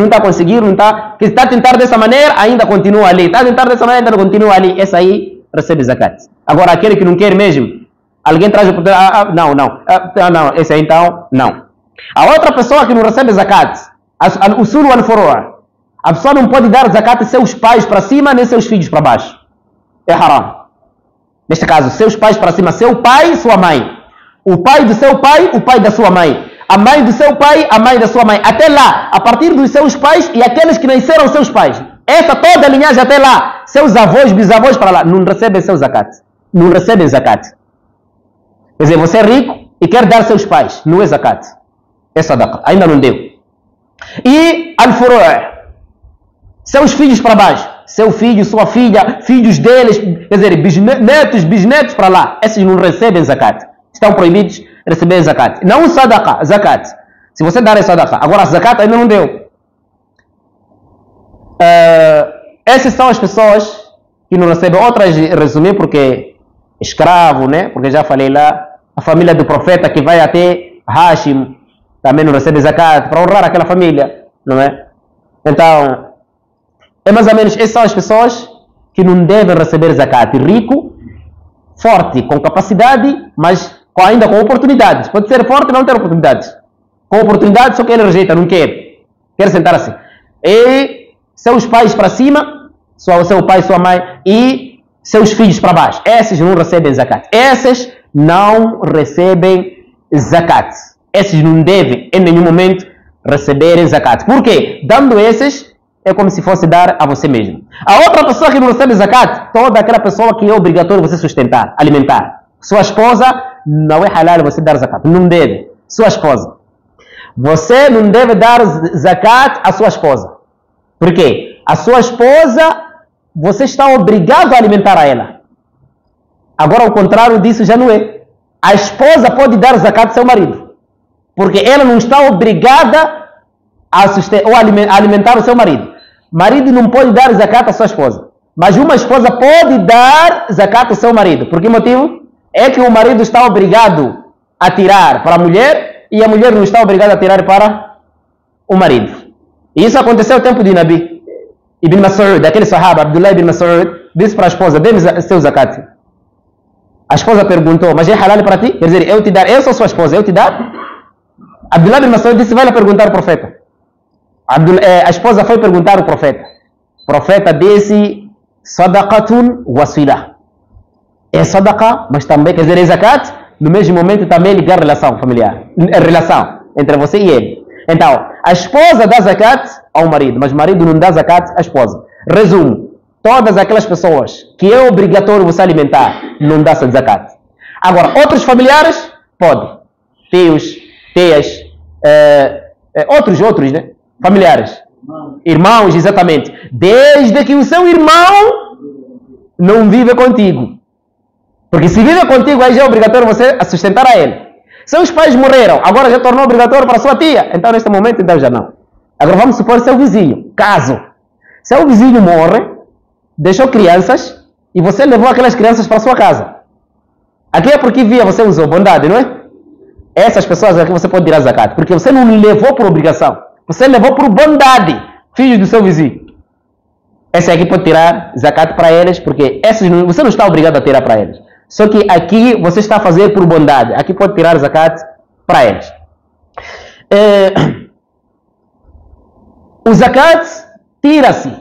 está conseguindo, que está a tentar dessa maneira, ainda continua ali. Está a tentar dessa maneira, ainda continua ali. Esse aí recebe zakat. Agora, aquele que não quer mesmo, alguém traz o não, esse aí então, não. A outra pessoa que não recebe zakat, o sul al-furu', a pessoa não pode dar zakat a seus pais para cima, nem seus filhos para baixo. É haram. Neste caso, seus pais para cima, seu pai e sua mãe. O pai do seu pai, o pai da sua mãe. A mãe do seu pai, a mãe da sua mãe. Até lá, a partir dos seus pais e aqueles que nasceram seus pais. Essa toda a linhagem até lá, seus avós, bisavós para lá, não recebem seu zakat. Não recebem zakat. Quer dizer, você é rico e quer dar seus pais. Não é zakat. É sadaqa. Ainda não deu. E al-furu'. Seus filhos para baixo. Seu filho, sua filha, filhos deles, quer dizer, bisnetos para lá. Esses não recebem zakat. Estão proibidos de receber zakat. Não sadaqa, zakat. Se você dar é sadaqa. Agora, zakat ainda não deu. Essas são as pessoas que não recebem. Outras, resumir, porque escravo, né? Porque já falei lá, a família do profeta que vai até Hashim também não recebe zakat, para honrar aquela família, não é? Então, é mais ou menos, essas são as pessoas que não devem receber zakat. Rico, forte, com capacidade, mas ainda com oportunidades. Pode ser forte e não ter oportunidades. Com oportunidades, só que ele rejeita, não quer. Quer sentar assim. E seus pais para cima, seu pai, sua mãe, e seus filhos para baixo. Esses não recebem zakat. Esses não recebem zakat. Esses não devem, em nenhum momento, receberem zakat. Por quê? Dando esses, é como se fosse dar a você mesmo. A outra pessoa que não recebe zakat, toda aquela pessoa que é obrigatório você sustentar, alimentar. Sua esposa, não é halal você dar zakat. Não deve. Sua esposa. Você não deve dar zakat à sua esposa. Por quê? A sua esposa, você está obrigado a alimentar a ela. Agora, ao contrário disso, já não é. A esposa pode dar zakat ao seu marido. Porque ela não está obrigada a alimentar o seu marido. Marido não pode dar zakat à sua esposa. Mas uma esposa pode dar zakat ao seu marido. Por que motivo? É que o marido está obrigado a tirar para a mulher e a mulher não está obrigada a tirar para o marido. E isso aconteceu no tempo de Nabi. Ibn Mas'ud, aquele sahaba, Abdullah ibn Mas'ud, disse para a esposa: dê-me seu zakat. A esposa perguntou: mas é halal para ti? Quer dizer, eu te dar, eu sou sua esposa, eu te dar? Abdullah ibn Mas'ud disse: vai lá perguntar ao profeta. A esposa foi perguntar ao profeta. O profeta disse: sadaqatun wasila. É sadaqa, mas também, quer dizer, é zakat, no mesmo momento também ligar relação familiar, relação entre você e ele. Então, a esposa dá zakat ao marido, mas o marido não dá zakat à esposa. Resumo: todas aquelas pessoas que é obrigatório você alimentar, não dá zakat. Agora, outros familiares, pode. Tios, tias, outros, né? Familiares. Irmãos, exatamente. Desde que o seu irmão não vive contigo. Porque se vive contigo, aí já é obrigatório você sustentar a ele. Seus pais morreram, agora já tornou obrigatório para sua tia. Então, neste momento, então já não. Agora vamos supor seu vizinho. Caso seu vizinho morre, deixou crianças e você levou aquelas crianças para sua casa. Aqui é porque via você usou bondade, não é? Essas pessoas aqui você pode tirar zakat. Porque você não levou por obrigação. Você levou por bondade, filhos do seu vizinho. Esse aqui pode tirar zakat para eles, porque esses você não está obrigado a tirar para eles. Só que aqui você está a fazer por bondade. Aqui pode tirar zakat para eles. O zakat tira-se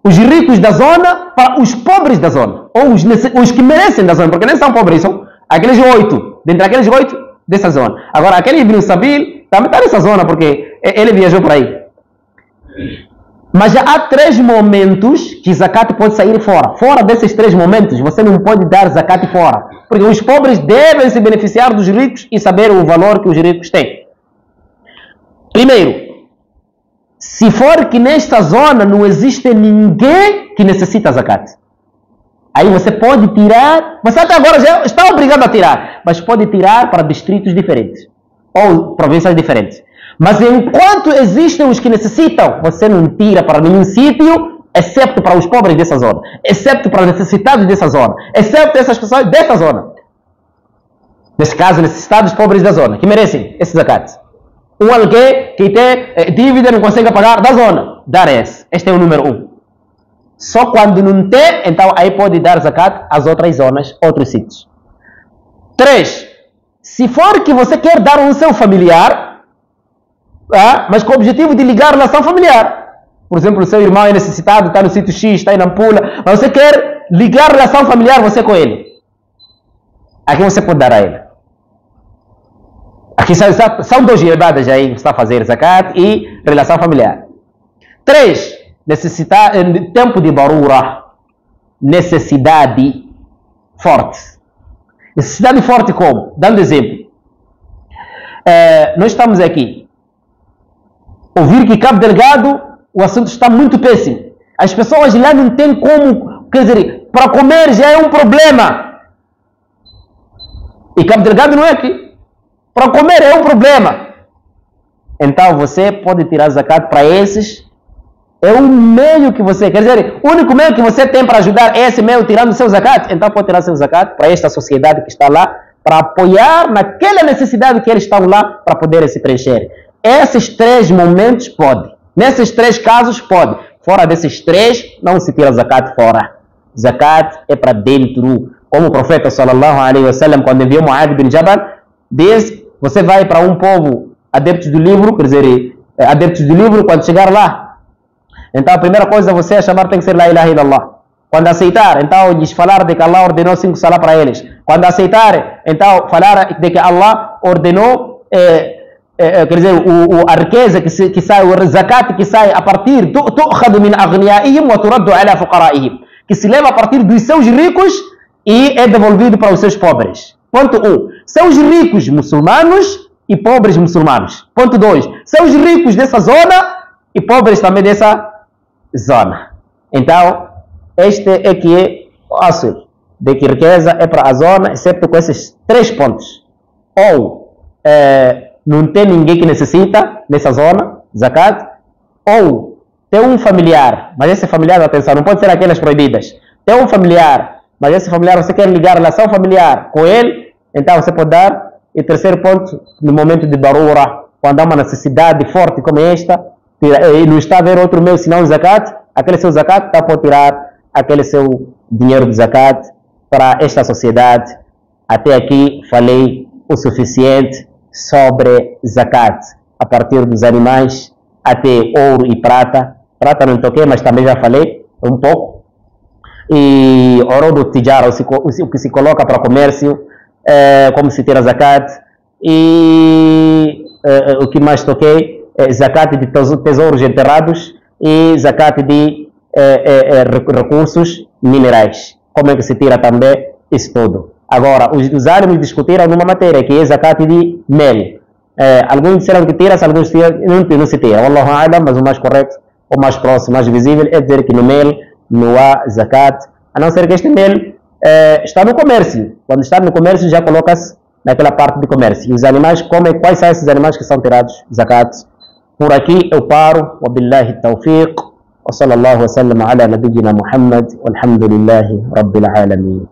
os ricos da zona para os pobres da zona. Ou os que merecem da zona, porque nem são pobres, são aqueles 8. Dentre aqueles 8 dessa zona. Agora, aquele Ibn Sabil também está nessa zona, porque ele viajou por aí. Mas já há 3 momentos que zakat pode sair fora. Fora desses 3 momentos, você não pode dar zakat fora. Porque os pobres devem se beneficiar dos ricos e saber o valor que os ricos têm. Primeiro, se for que nesta zona não existe ninguém que necessita zakat, aí você pode tirar, você até agora já está obrigado a tirar, mas pode tirar para distritos diferentes ou províncias diferentes. Mas enquanto existem os que necessitam, você não tira para nenhum sítio, exceto para os pobres dessa zona, exceto para os necessitados dessa zona, exceto essas pessoas dessa zona. Nesse caso, necessitados pobres da zona, que merecem esse zakat. Um alguém que tem dívida e não consegue pagar da zona, dar esse. Este é o número 1. Só quando não tem, então aí pode dar zakat às outras zonas, outros sítios. 3. Se for que você quer dar ao seu familiar, mas com o objetivo de ligar a relação familiar. Por exemplo, o seu irmão é necessitado, está no sítio X, está em Nampula, mas você quer ligar a relação familiar você com ele. Aqui você pode dar a ele. Aqui são 2 ibadas aí que você está a fazer, zakat e relação familiar. 3. Tempo de darura. Necessidade forte. Necessidade forte como? Dando exemplo. Nós estamos aqui. Ouvir que Cabo Delgado, o assunto está muito péssimo. As pessoas lá não têm como, quer dizer, para comer já é um problema. E Cabo Delgado não é aqui. Para comer é um problema. Então você pode tirar zakat para esses. É o meio que você, quer dizer, o único meio que você tem para ajudar esse meio tirando seu zakat. Então pode tirar seu zakat para esta sociedade que está lá, para apoiar naquela necessidade que eles estão lá para poderem se preencher. Esses 3 momentos pode. Nesses 3 casos pode. Fora desses 3, não se tira zakat fora. Zakat é para dentro. Como o profeta sallallahu alaihi wasallam, quando enviou Mu'adh bin Jabal, diz: você vai para um povo adeptos do livro, quer dizer, adeptos do livro, quando chegar lá, então a primeira coisa você a chamar tem que ser La ilaha illallah. Quando aceitar, então lhes falar de que Allah ordenou 5 salah para eles. Quando aceitar, então falar de que Allah ordenou quer dizer, a riqueza que sai, o zakat que sai a partir tu'khadu min aghniyaihim wa turaddu ala fuqaraihim, que se leva a partir dos seus ricos e é devolvido para os seus pobres. Ponto 1. Seus ricos muçulmanos e pobres muçulmanos. Ponto 2. Seus ricos dessa zona e pobres também dessa zona. Então, este é que é o assunto de que riqueza é para a zona, exceto com esses 3 pontos. Ou não tem ninguém que necessita nessa zona, zakat, ou tem um familiar, mas esse familiar, atenção, não pode ser aquelas proibidas. Tem um familiar, mas esse familiar você quer ligar relação familiar com ele, então você pode dar. E terceiro ponto, no momento de darura, quando há uma necessidade forte como esta, e não está a ver outro meio senão o zakat, aquele seu zakat está por tirar aquele seu dinheiro de zakat para esta sociedade. Até aqui falei o suficiente sobre zakat, a partir dos animais até ouro e prata. Prata não toquei, mas também já falei um pouco. E ouro do tijara, o que se coloca para comércio, como se tira zakat. E o que mais toquei, zakat de tesouros enterrados e zakat de recursos minerais. Como é que se tira também isso tudo. Agora, os árabes discutiram numa matéria que é zakat de mel. Alguns disseram que tira, alguns não se tira. Wallahu a'lam, mas o mais correto, o mais próximo, mais visível, é dizer que no mel não há zakat, a não ser que este mel está no comércio. Quando está no comércio já coloca-se naquela parte de comércio. E os animais, quais são esses animais que são tirados zakat? Por aqui eu paro. Wabillahi tawfiq. Wa sallallahu wa sallam ala nabiyyina Muhammad. Walhamdulillahi rabbil alamin.